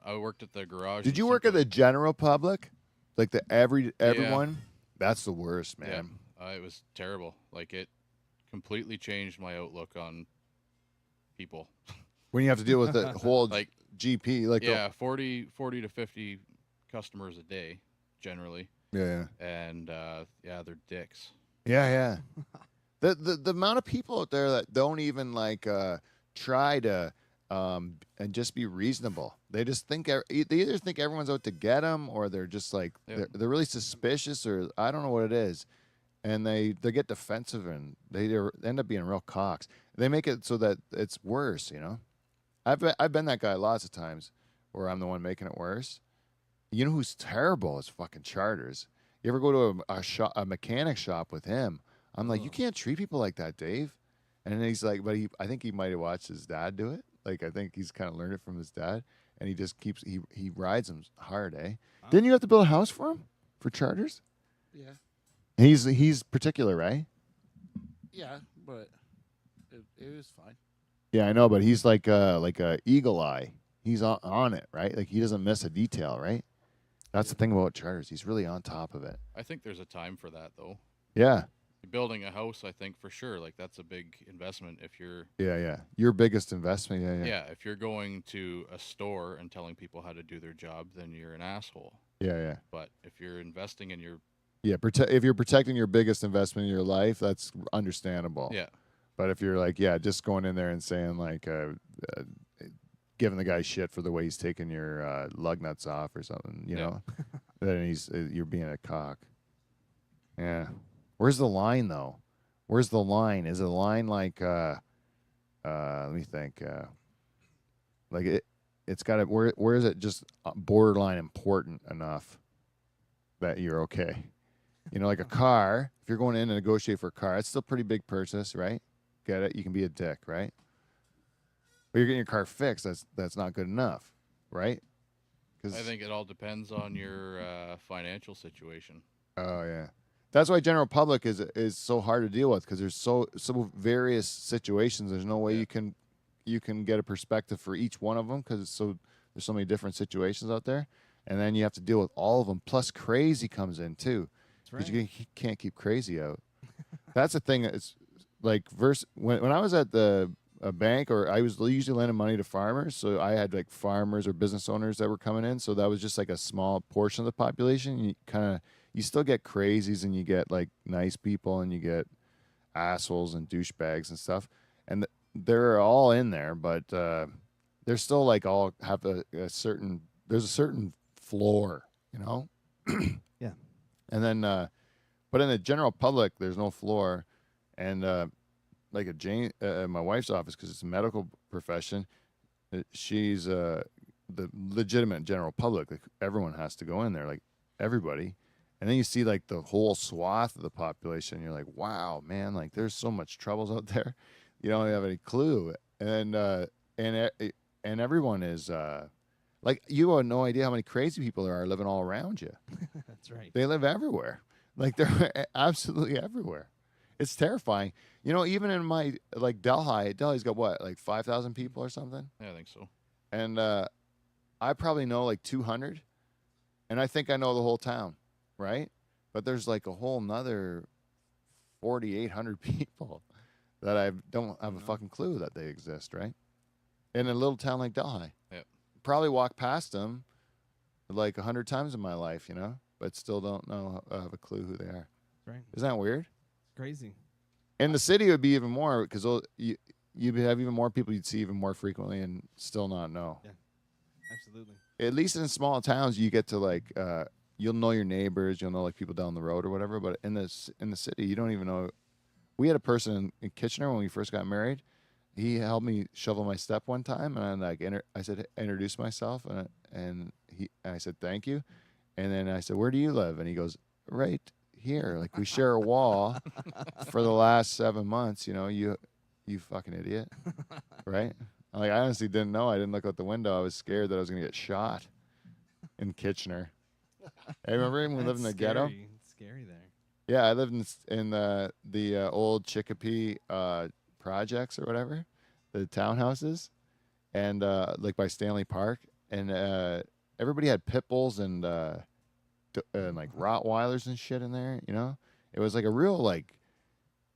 I worked at the garage. Did in you work at Simcoe. the general public? Like everyone? That's the worst, Yeah, man. it was terrible. Like, it completely changed my outlook on people. When you have to deal with the whole Like, GP, like yeah, 40 to 50 customers a day, generally, yeah. and they're dicks. Yeah. The amount of people out there that don't even like try to and just be reasonable. They just think they either think everyone's out to get them, or they're just like they're really suspicious, or I don't know what it is, and they get defensive and they end up being real cocks. They make it so that it's worse. You know, I've been that guy lots of times where I'm the one making it worse. You know who's terrible is fucking Charters. You ever go to a mechanic shop with him? I'm like, you can't treat people like that, Dave. And then he's like, but I think he might have watched his dad do it. Like, I think he's kind of learned it from his dad, and he just keeps he rides him hard, eh? Didn't you have to build a house for him for Charters? Yeah. He's particular, right? Yeah, but it was fine. Yeah, I know, but he's like a eagle eye. He's on it, right? Like, he doesn't miss a detail, right? That's the thing about Charters. He's really on top of it. I think there's a time for that, though. Yeah. Building a house, I think, for sure, like, that's a big investment. If you're Yeah. Your biggest investment, yeah. if you're going to a store and telling people how to do their job, then you're an asshole. Yeah. But if you're investing in your If you're protecting your biggest investment in your life, that's understandable. yeah, But if you're like, just going in there and saying like, giving the guy shit for the way he's taking your lug nuts off or something, you know, then you're being a cock. Yeah. Where's the line though? Where's the line? Is it a line like, let me think, like it's got to, where is it just borderline important enough that you're okay? You know, like a car, if you're going in to negotiate for a car, it's still a pretty big purchase, right? Get it? You can be a dick, right? But you're getting your car fixed. That's not good enough, right? I think it all depends on your financial situation. Oh yeah, that's why general public is so hard to deal with, because there's so various situations. There's no way you can get a perspective for each one of them, because there's so many different situations out there, and then you have to deal with all of them. Plus, crazy comes in too, because you can't keep crazy out. That's the thing. It's like when I was at a bank, or I was usually lending money to farmers, so I had like farmers or business owners that were coming in, so that was just like a small portion of the population. You still get crazies, and you get like nice people, and you get assholes and douchebags and stuff, and they're all in there, but they're still like all have a certain floor, you know. Yeah. And then but in the general public there's no floor, and like my wife's office, because it's a medical profession, she's the legitimate general public. Like, everyone has to go in there, like everybody. And then you see like the whole swath of the population. You're like, wow, man, like there's so much troubles out there. You don't have any clue. And everyone is like, you have no idea how many crazy people there are living all around you. That's right. They live everywhere. Like they're absolutely everywhere. It's terrifying. You know, even in my like Delhi's got what, like 5,000 people or something, Yeah, I think so. and I probably know like 200, and I think I know the whole town, right? But there's like a whole nother 4,800 people that I don't have a fucking clue that they exist, right? In a little town like Delhi. Yep. Probably walked past them like 100 times in my life, you know, but still don't know, have a clue who they are. Right. Isn't that weird? Crazy. In the city, it would be even more because you'd have even more people you'd see even more frequently and still not know. Yeah. Absolutely. At least in small towns, you get to like you'll know your neighbors, you'll know like people down the road or whatever. But in the city, you don't even know. We had a person in Kitchener when we first got married. He helped me shovel my step one time, and I like I said introduce myself, and I said thank you, and then I said, where do you live? And he goes, right here. Like we share a wall for the last 7 months. You know, you fucking idiot, right? Like I honestly didn't know. I didn't look out the window. I was scared that I was gonna get shot in Kitchener. Hey, remember when we lived in the ghetto? It's scary there. Yeah, I lived in the old Chicopee projects or whatever, the townhouses, and like by Stanley Park, and everybody had pit bulls and like Rottweilers and shit in there. You know, it was like a real like.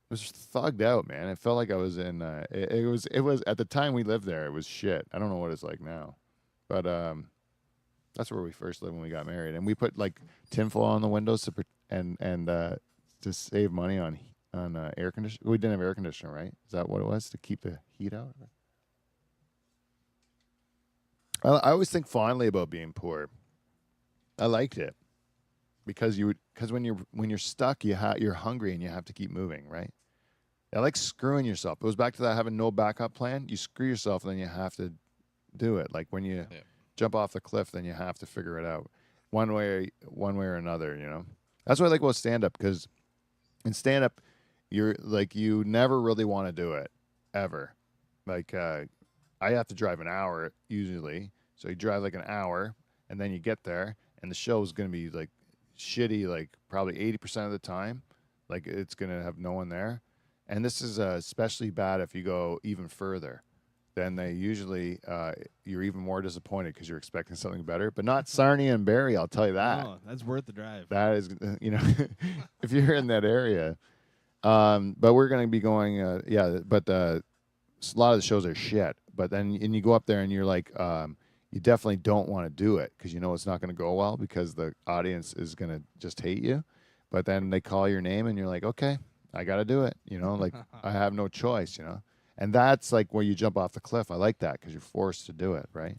It was thugged out, man. It felt like I was in. It was at the time we lived there. It was shit. I don't know what it's like now, but that's where we first lived when we got married, and we put like tinfoil on the windows to save money on air conditioning. We didn't have air conditioner, right? Is that what it was to keep the heat out? I always think fondly about being poor. I liked it because when you're stuck, you're hungry and you have to keep moving, right? I like screwing yourself. It goes back to that having no backup plan. You screw yourself and then you have to do it. Like when you jump off the cliff, then you have to figure it out one way or another, you know? That's what I like about stand-up, because in stand-up, you're like, you never really want to do it, ever. Like, I have to drive an hour usually. So you drive like an hour and then you get there and the show is going to be like shitty, like probably 80% of the time. Like it's going to have no one there. And this is especially bad if you go even further. Then they usually, you're even more disappointed because you're expecting something better. But not Sarnia and Barrie, I'll tell you that. Oh, that's worth the drive. That is, you know, if you're in that area. But we're going to be going, but a lot of the shows are shit. But then and you go up there and you're like, you definitely don't want to do it because you know it's not going to go well because the audience is going to just hate you. But then they call your name and you're like, okay, I got to do it. You know, like I have no choice, you know. And that's like where you jump off the cliff. I like that because you're forced to do it, right?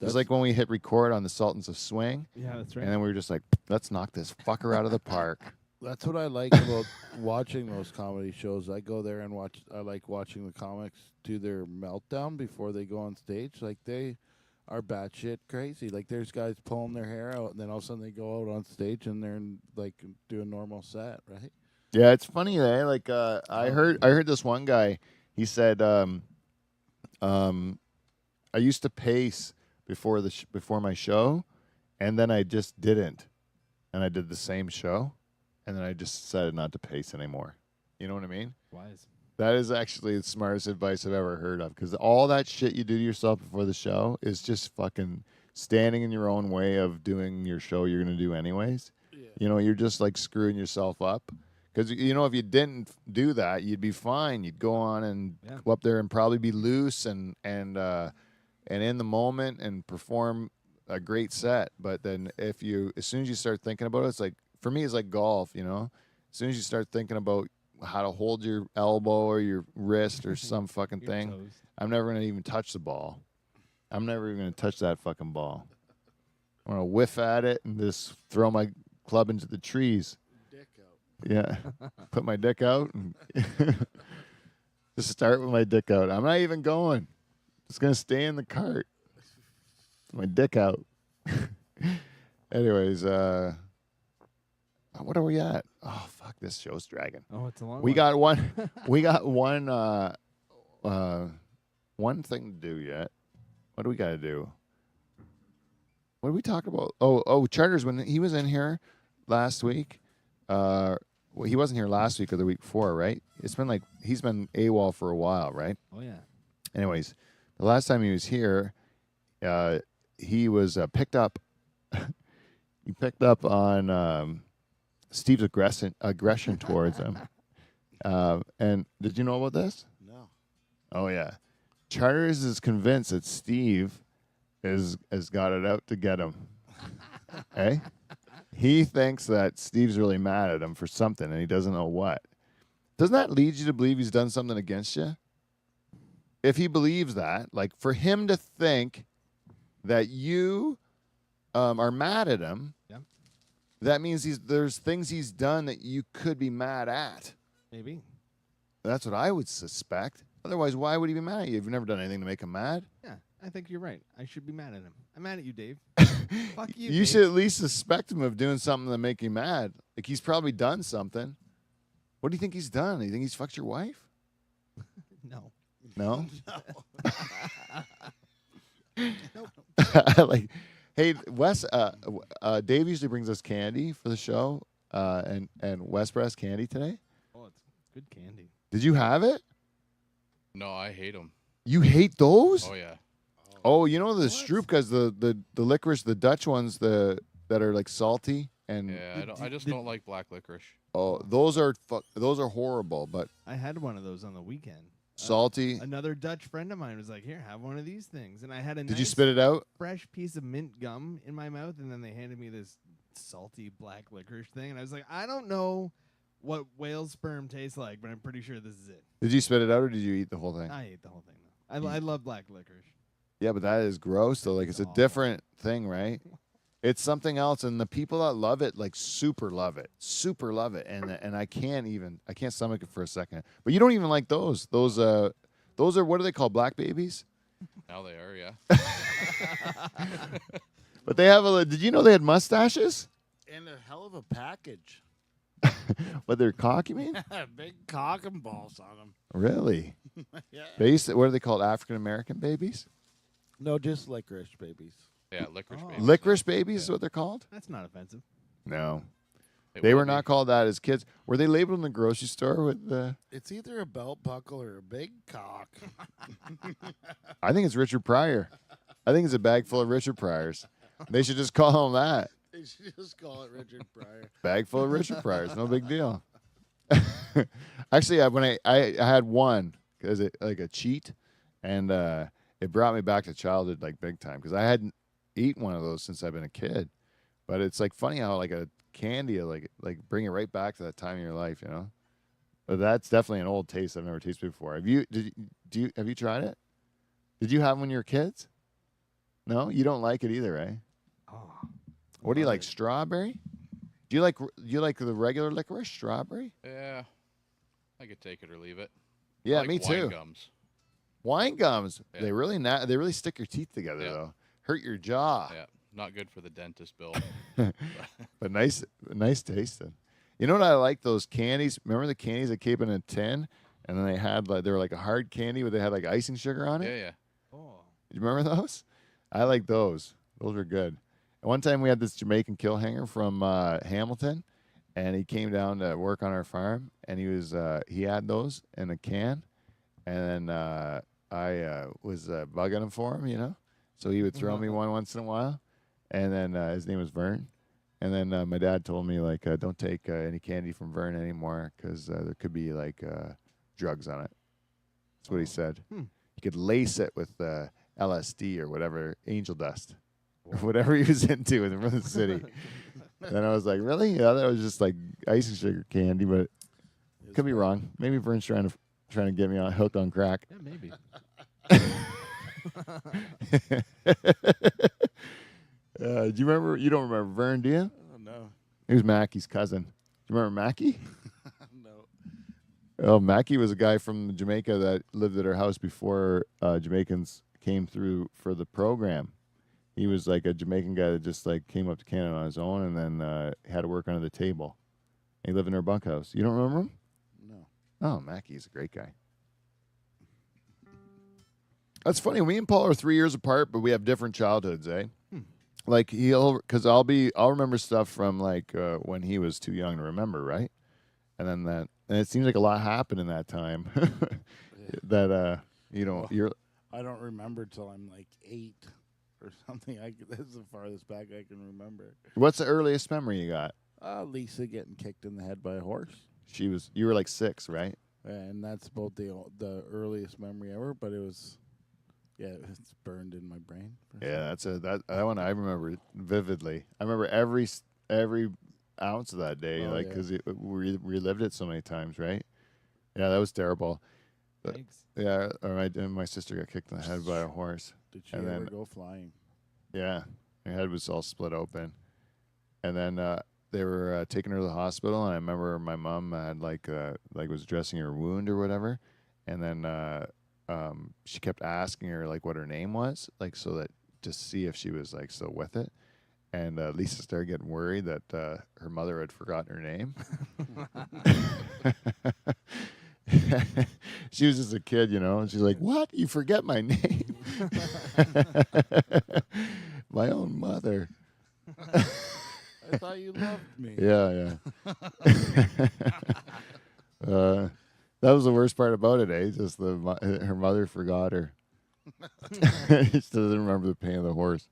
Just like when we hit record on the Sultans of Swing. Yeah, that's right. And then we were just like, let's knock this fucker out of the park. That's what I like about watching those comedy shows. I go there and watch. I like watching the comics do their meltdown before they go on stage. Like they are batshit crazy. Like there's guys pulling their hair out, and then all of a sudden they go out on stage and they're like do a normal set, right? Yeah, it's funny, eh? Like I heard this one guy. He said, I used to pace before before my show, and then I just didn't, and I did the same show, and then I just decided not to pace anymore. You know what I mean? Wise. That is actually the smartest advice I've ever heard of, because all that shit you do to yourself before the show is just fucking standing in your own way of doing your show you're gonna do anyways. Yeah. You know, you're just like screwing yourself up. Because, you know, if you didn't do that, you'd be fine. You'd go on and go up there and probably be loose and in the moment and perform a great set. But then as soon as you start thinking about it, it's like, for me, it's like golf, you know? As soon as you start thinking about how to hold your elbow or your wrist or some fucking thing, toes. I'm never going to even touch the ball. I'm never even going to touch that fucking ball. I'm going to whiff at it and just throw my club into the trees. Yeah, put my dick out and just start with my dick out. I'm not even going. Just gonna stay in the cart. My dick out. Anyways, what are we at? Oh fuck, this show's dragging. Oh, it's a long. We one. got one. We got one thing to do yet. What do we got to do? What are we talking about? Oh, Charters. When he was in here last week. well, he wasn't here last week or the week before, right? It's been like he's been AWOL for a while, right? Oh yeah. Anyways, the last time he was here, he was picked up. He picked up on Steve's aggression towards him. And did you know about this? No. Oh yeah, Charters is convinced that Steve has got it out to get him. Hey, he thinks that Steve's really mad at him for something, and he doesn't know what. Doesn't that lead you to believe he's done something against you? If he believes that, like for him to think that you are mad at him, Yep. that means there's things he's done that you could be mad at. Maybe. That's what I would suspect. Otherwise, why would he be mad at you? You've never done anything to make him mad. Yeah, I think you're right. I should be mad at him. I'm mad at you, Dave. Fuck you. You Dave. should at least suspect him of doing something to make you mad. Like he's probably done something. What do you think he's done? You think he's fucked your wife? No. No. Like, hey, Wes. Dave usually brings us candy for the show, and Wes brought us candy today. Oh, it's good candy. Did you have it? No, I hate them. You hate those? Oh yeah. Oh, you know the Stroopkas, the licorice, the Dutch ones, that are like salty and Yeah, I just don't like black licorice. oh, those are horrible, but I had one of those on the weekend. salty. Another Dutch friend of mine was like, "Here, have one of these things," and I had a Did nice you spit it out? fresh piece of mint gum in my mouth, and then they handed me this salty black licorice thing, and I was like, "I don't know what whale sperm tastes like, but I'm pretty sure this is it." Did you spit it out or did you eat the whole thing? I ate the whole thing though. I love black licorice. Yeah, but that is gross though. Like it's a Oh. different thing, right? It's something else, and the people that love it, like super love it, and I can't stomach it for a second. But you don't even like those. Those are what are they called? Black babies? Now they are, yeah. But they have did you know they had mustaches? And a hell of a package. What their cock? You mean? Big cock and balls on them. Really? Yeah. What are they called? African American babies? No, just licorice babies. Yeah, licorice Oh. babies. Licorice babies is what they're called? That's not offensive. No. They will were be. not called that as kids. Were they labeled in the grocery store with the It's either a belt buckle or a big cock. I think it's Richard Pryor. I think it's a bag full of Richard Pryors. They should just call him that. They should just call it Richard Pryor. Bag full of Richard Pryors. No big deal. Actually, when I had one because it like a cheat, and it brought me back to childhood like big time because I hadn't eaten one of those since I've been a kid. But it's like funny how like a candy like bring it right back to that time in your life, you know. But that's definitely an old taste I've never tasted before. Have you tried it? Did you have when you were kids? No, you don't like it either, eh? Oh. What do you Love like? it. Strawberry? Do you like the regular licorice? Strawberry? Yeah. I could take it or leave it. I Yeah, like me wine too. Gums. Wine gums. Yeah. They really stick your teeth together Yeah. though. Hurt your jaw. Yeah. Not good for the dentist bill. But nice tasting. You know what I like? Those candies. Remember the candies that came in a tin, and then they had like they were like a hard candy, but they had like icing sugar on it. Yeah, yeah. Oh. You remember those? I like those. Those were good. And one time we had this Jamaican kill hanger from Hamilton, and he came down to work on our farm, and he had those in a can, and then I was bugging him for him, you know. So he would throw me one once in a while, and then his name was Vern, and then my dad told me like don't take any candy from Vern anymore because there could be like drugs on it. That's what he said. Hmm. You could lace it with LSD or whatever, angel dust, or whatever he was into in the city. Then I was like, really? Yeah, that was just like icing sugar candy, but could be wrong. Maybe Vern's trying to get me hooked on crack. Yeah, maybe. Do you remember? You don't remember Vern, do you? Oh, no. He was Mackie's cousin. Do you remember Mackie? No. Oh, Mackie was a guy from Jamaica that lived at our house before Jamaicans came through for the program. He was like a Jamaican guy that just like came up to Canada on his own and then had to work under the table. He lived in our bunkhouse. You don't remember him? No. Oh, Mackie's a great guy. That's funny. Me and Paul are 3 years apart, but we have different childhoods, eh? like I'll remember stuff from like when he was too young to remember, right? And it seems like a lot happened in that time. That Well, you're I don't remember till I'm like 8 or something. That's the farthest back I can remember. what's the earliest memory you got? Lisa getting kicked in the head by a horse, You were like 6, right? and that's about the earliest memory ever. But it was, yeah, it's burned in my brain. for sure. Yeah, that one I remember vividly. I remember every ounce of that day, Oh, like yeah. because we relived it so many times, right? Yeah, that was terrible. Thanks. Yeah, and my sister got kicked in the head by a horse. Did she And ever then- go flying? Yeah, her head was all split open, and then they were taking her to the hospital. And I remember my mom had like was dressing her wound or whatever, and then she kept asking her like what her name was, like so that just see if she was like still with it. And Lisa started getting worried that her mother had forgotten her name. She was just a kid, and she's like, "What? You forget my name?" My own mother. I thought you loved me. Yeah. That was the worst part about it, eh? Just her mother forgot her. She still doesn't remember the pain of the horse.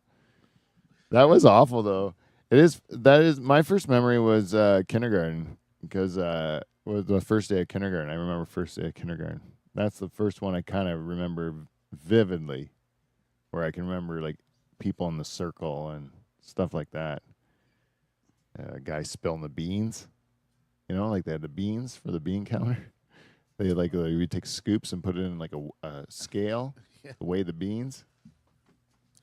That was awful, though. That is my first memory was kindergarten because was the first day of kindergarten. I remember first day of kindergarten. That's the first one I kind of remember vividly, where I can remember like people in the circle and stuff like that. Guys spilling the beans, like they had the beans for the bean counter. They we'd take scoops and put it in like a scale Yeah. to weigh the beans.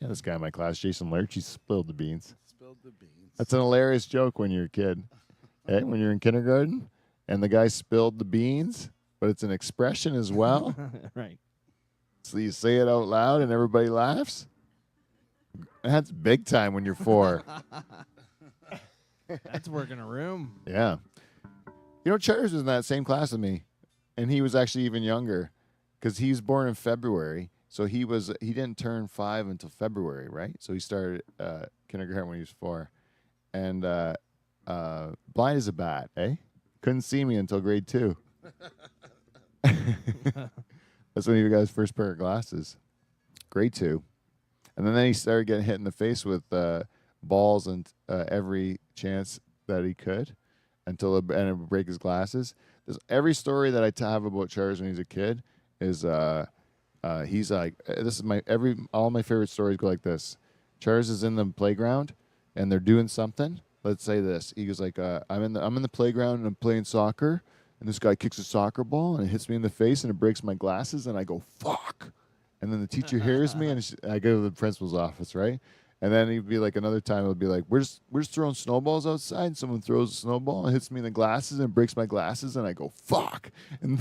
Yeah, this guy in my class, Jason Lurch, he spilled the beans. Spilled the beans. That's an hilarious joke when you're a kid. Hey, when you're in kindergarten and the guy spilled the beans, but it's an expression as well. Right. So you say it out loud and everybody laughs. That's big time when you're 4. That's working a room. Yeah. Charters was in that same class as me, and he was actually even younger because he was born in February. So he didn't turn 5 until February, right? So he started kindergarten when he was 4. And blind as a bat, eh? Couldn't see me until grade 2. That's when he got his first pair of glasses. Grade 2. And then he started getting hit in the face with balls and every chance that he could until it would break his glasses. Every story that I have about Charles when he's a kid is he's like, this is all my favorite stories go like this. Charles is in the playground and they're doing something. Let's say this. He goes like, I'm in the playground and I'm playing soccer, and this guy kicks a soccer ball and it hits me in the face and it breaks my glasses and I go fuck, and then the teacher hears me and I go to the principal's office, right? And then he'd be like, another time it'll be like, we're just throwing snowballs outside and someone throws a snowball and hits me in the glasses and breaks my glasses and I go fuck, and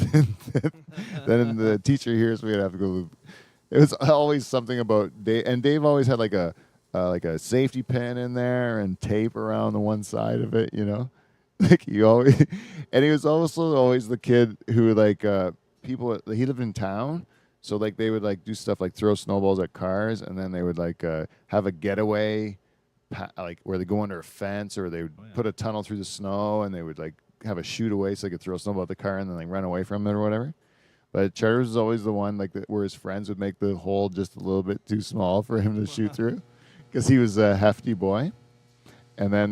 then the teacher hears me and I have to go. It was always something about Dave, and Dave always had like a safety pin in there and tape around the one side of it, like he always, and he was also always the kid who like people. He lived in town. So like they would like do stuff like throw snowballs at cars, and then they would like have a getaway, like where they go under a fence, or they would put a tunnel through the snow, and they would like have a shoot away so they could throw a snowball at the car and then like run away from it or whatever. But Charles was always the one like where his friends would make the hole just a little bit too small for him to shoot through, because he was a hefty boy, and then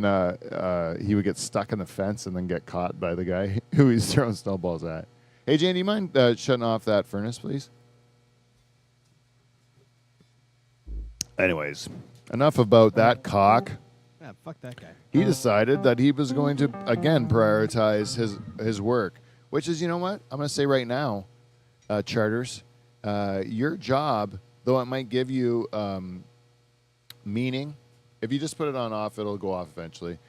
he would get stuck in the fence and then get caught by the guy who he's throwing snowballs at. Hey Jane, do you mind shutting off that furnace, please? Anyways, enough about that cock. Yeah, fuck that guy. He decided that he was going to, again, prioritize his work, which is, you know what? I'm going to say right now, Charters, your job, though it might give you meaning, if you just put it on off, it'll go off eventually.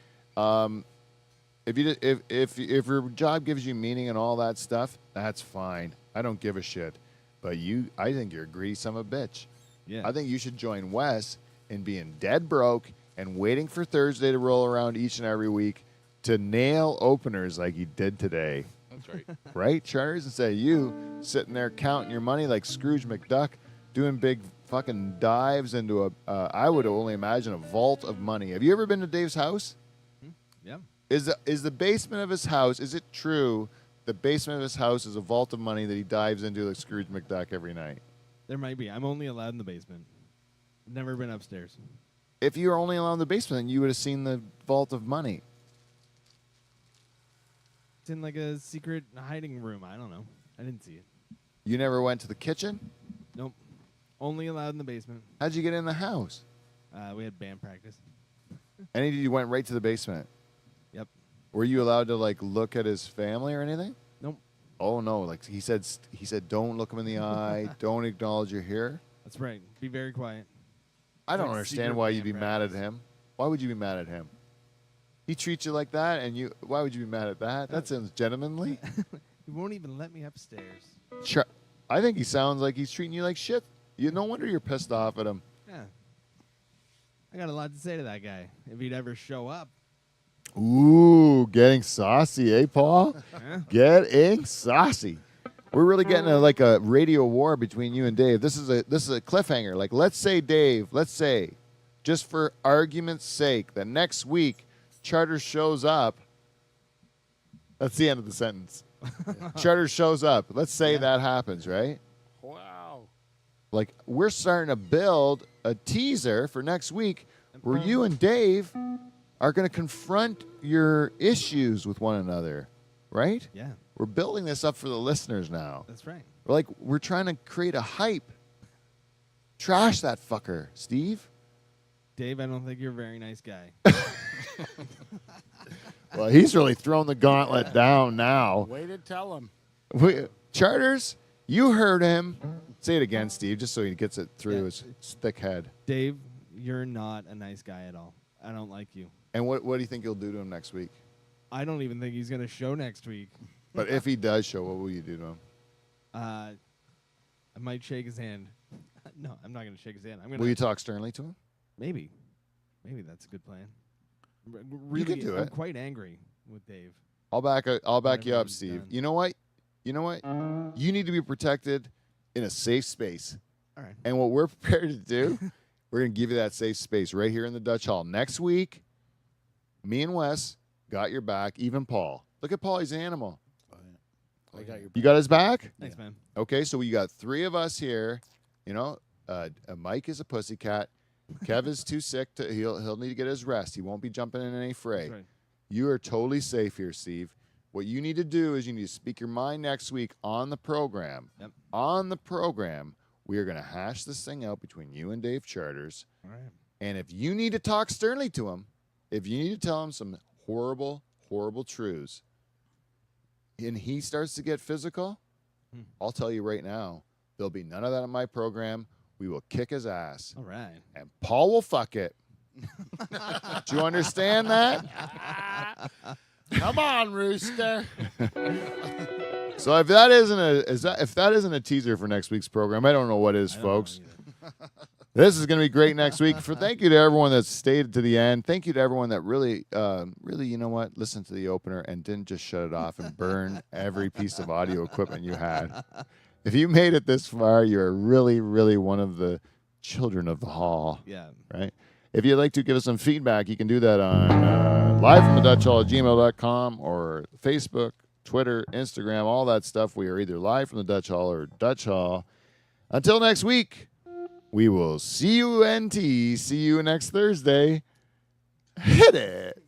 If your job gives you meaning and all that stuff, that's fine. I don't give a shit. But I think you're a greedy son of a bitch. Yeah. I think you should join Wes in being dead broke and waiting for Thursday to roll around each and every week to nail openers like you did today. That's right. Right, Charters? Instead of you sitting there counting your money like Scrooge McDuck, doing big fucking dives into I would only imagine a vault of money. Have you ever been to Dave's house? Yeah. Is the basement of his house, is it true the basement of his house is a vault of money that he dives into like Scrooge McDuck every night? There might be. I'm only allowed in the basement. Never been upstairs. If you were only allowed in the basement, then you would have seen the vault of money. It's in like a secret hiding room. I don't know. I didn't see it. You never went to the kitchen? Nope. Only allowed in the basement. How'd you get in the house? We had band practice. And you went right to the basement. Yep. Were you allowed to like look at his family or anything? Nope. Oh no! Like he said, don't look him in the eye. Don't acknowledge you're here. That's right. Be very quiet. I don't Like understand secret why you'd band be mad at practice. him. Why would you be mad at him? He treats you like that, and you. Why would you be mad at that? That sounds gentlemanly. He won't even let me upstairs. Sure. I think he sounds like he's treating you like shit. No wonder you're pissed off at him. Yeah. I got a lot to say to that guy. If he'd ever show up. Ooh, getting saucy, eh, Paul? Yeah. Getting saucy. We're really getting like a radio war between you and Dave. This is a cliffhanger. Like, let's say, just for argument's sake, that next week Charter shows up. That's the end of the sentence. Charter shows up. Let's say that happens, right? Wow. Like, we're starting to build a teaser for next week where you and Dave are going to confront your issues with one another, right? Yeah. We're building this up for the listeners now. That's right. We're trying to create a hype. Trash that fucker, Steve. Dave, I don't think you're a very nice guy. Well, he's really thrown the gauntlet down now. Way to tell him. Charters, you heard him. Say it again, Steve, just so he gets it through Yeah. his thick head. Dave, you're not a nice guy at all. I don't like you. And what do you think you'll do to him next week? I don't even think he's going to show next week. But if he does show, what will you do to him? I might shake his hand. No, I'm not going to shake his hand. I'm going Will to you talk sternly to him? maybe that's a good plan. Really, could do I'm it. quite angry with Dave. I'll back you Whatever up, he's Steve. done. You know what? You need to be protected in a safe space. All right. And what we're prepared to do, we're going to give you that safe space right here in the Dutch Hall. Next week, me and Wes got your back, even Paul. Look at Paul, he's an animal. I got your. You got his back? Thanks, man. Okay, so we got three of us here. Mike is a pussycat. Kev is too sick. He'll need to get his rest. He won't be jumping in any fray. That's right. You are totally safe here, Steve. What you need to do is you need to speak your mind next week on the program. Yep. On the program, we are going to hash this thing out between you and Dave Charters. All right. And if you need to talk sternly to him, if you need to tell him some horrible, horrible truths, and he starts to get physical, I'll tell you right now, there'll be none of that on my program. We will kick his ass. All right. And Paul will fuck it. Do you understand that? Come on, Rooster. So if that isn't a teaser for next week's program, I don't know what is, I don't know folks. either. This is going to be great next week. Thank you to everyone that stayed to the end. Thank you to everyone that really, you know what, listened to the opener and didn't just shut it off and burn every piece of audio equipment you had. If you made it this far, you're really, really one of the children of the hall. Yeah. Right? If you'd like to give us some feedback, you can do that on livefromthedutchhall@gmail.com or Facebook, Twitter, Instagram, all that stuff. We are either live from the Dutch Hall or Dutch Hall. Until next week, we will see you next Thursday. Hit it.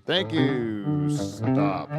Thank you. Stop.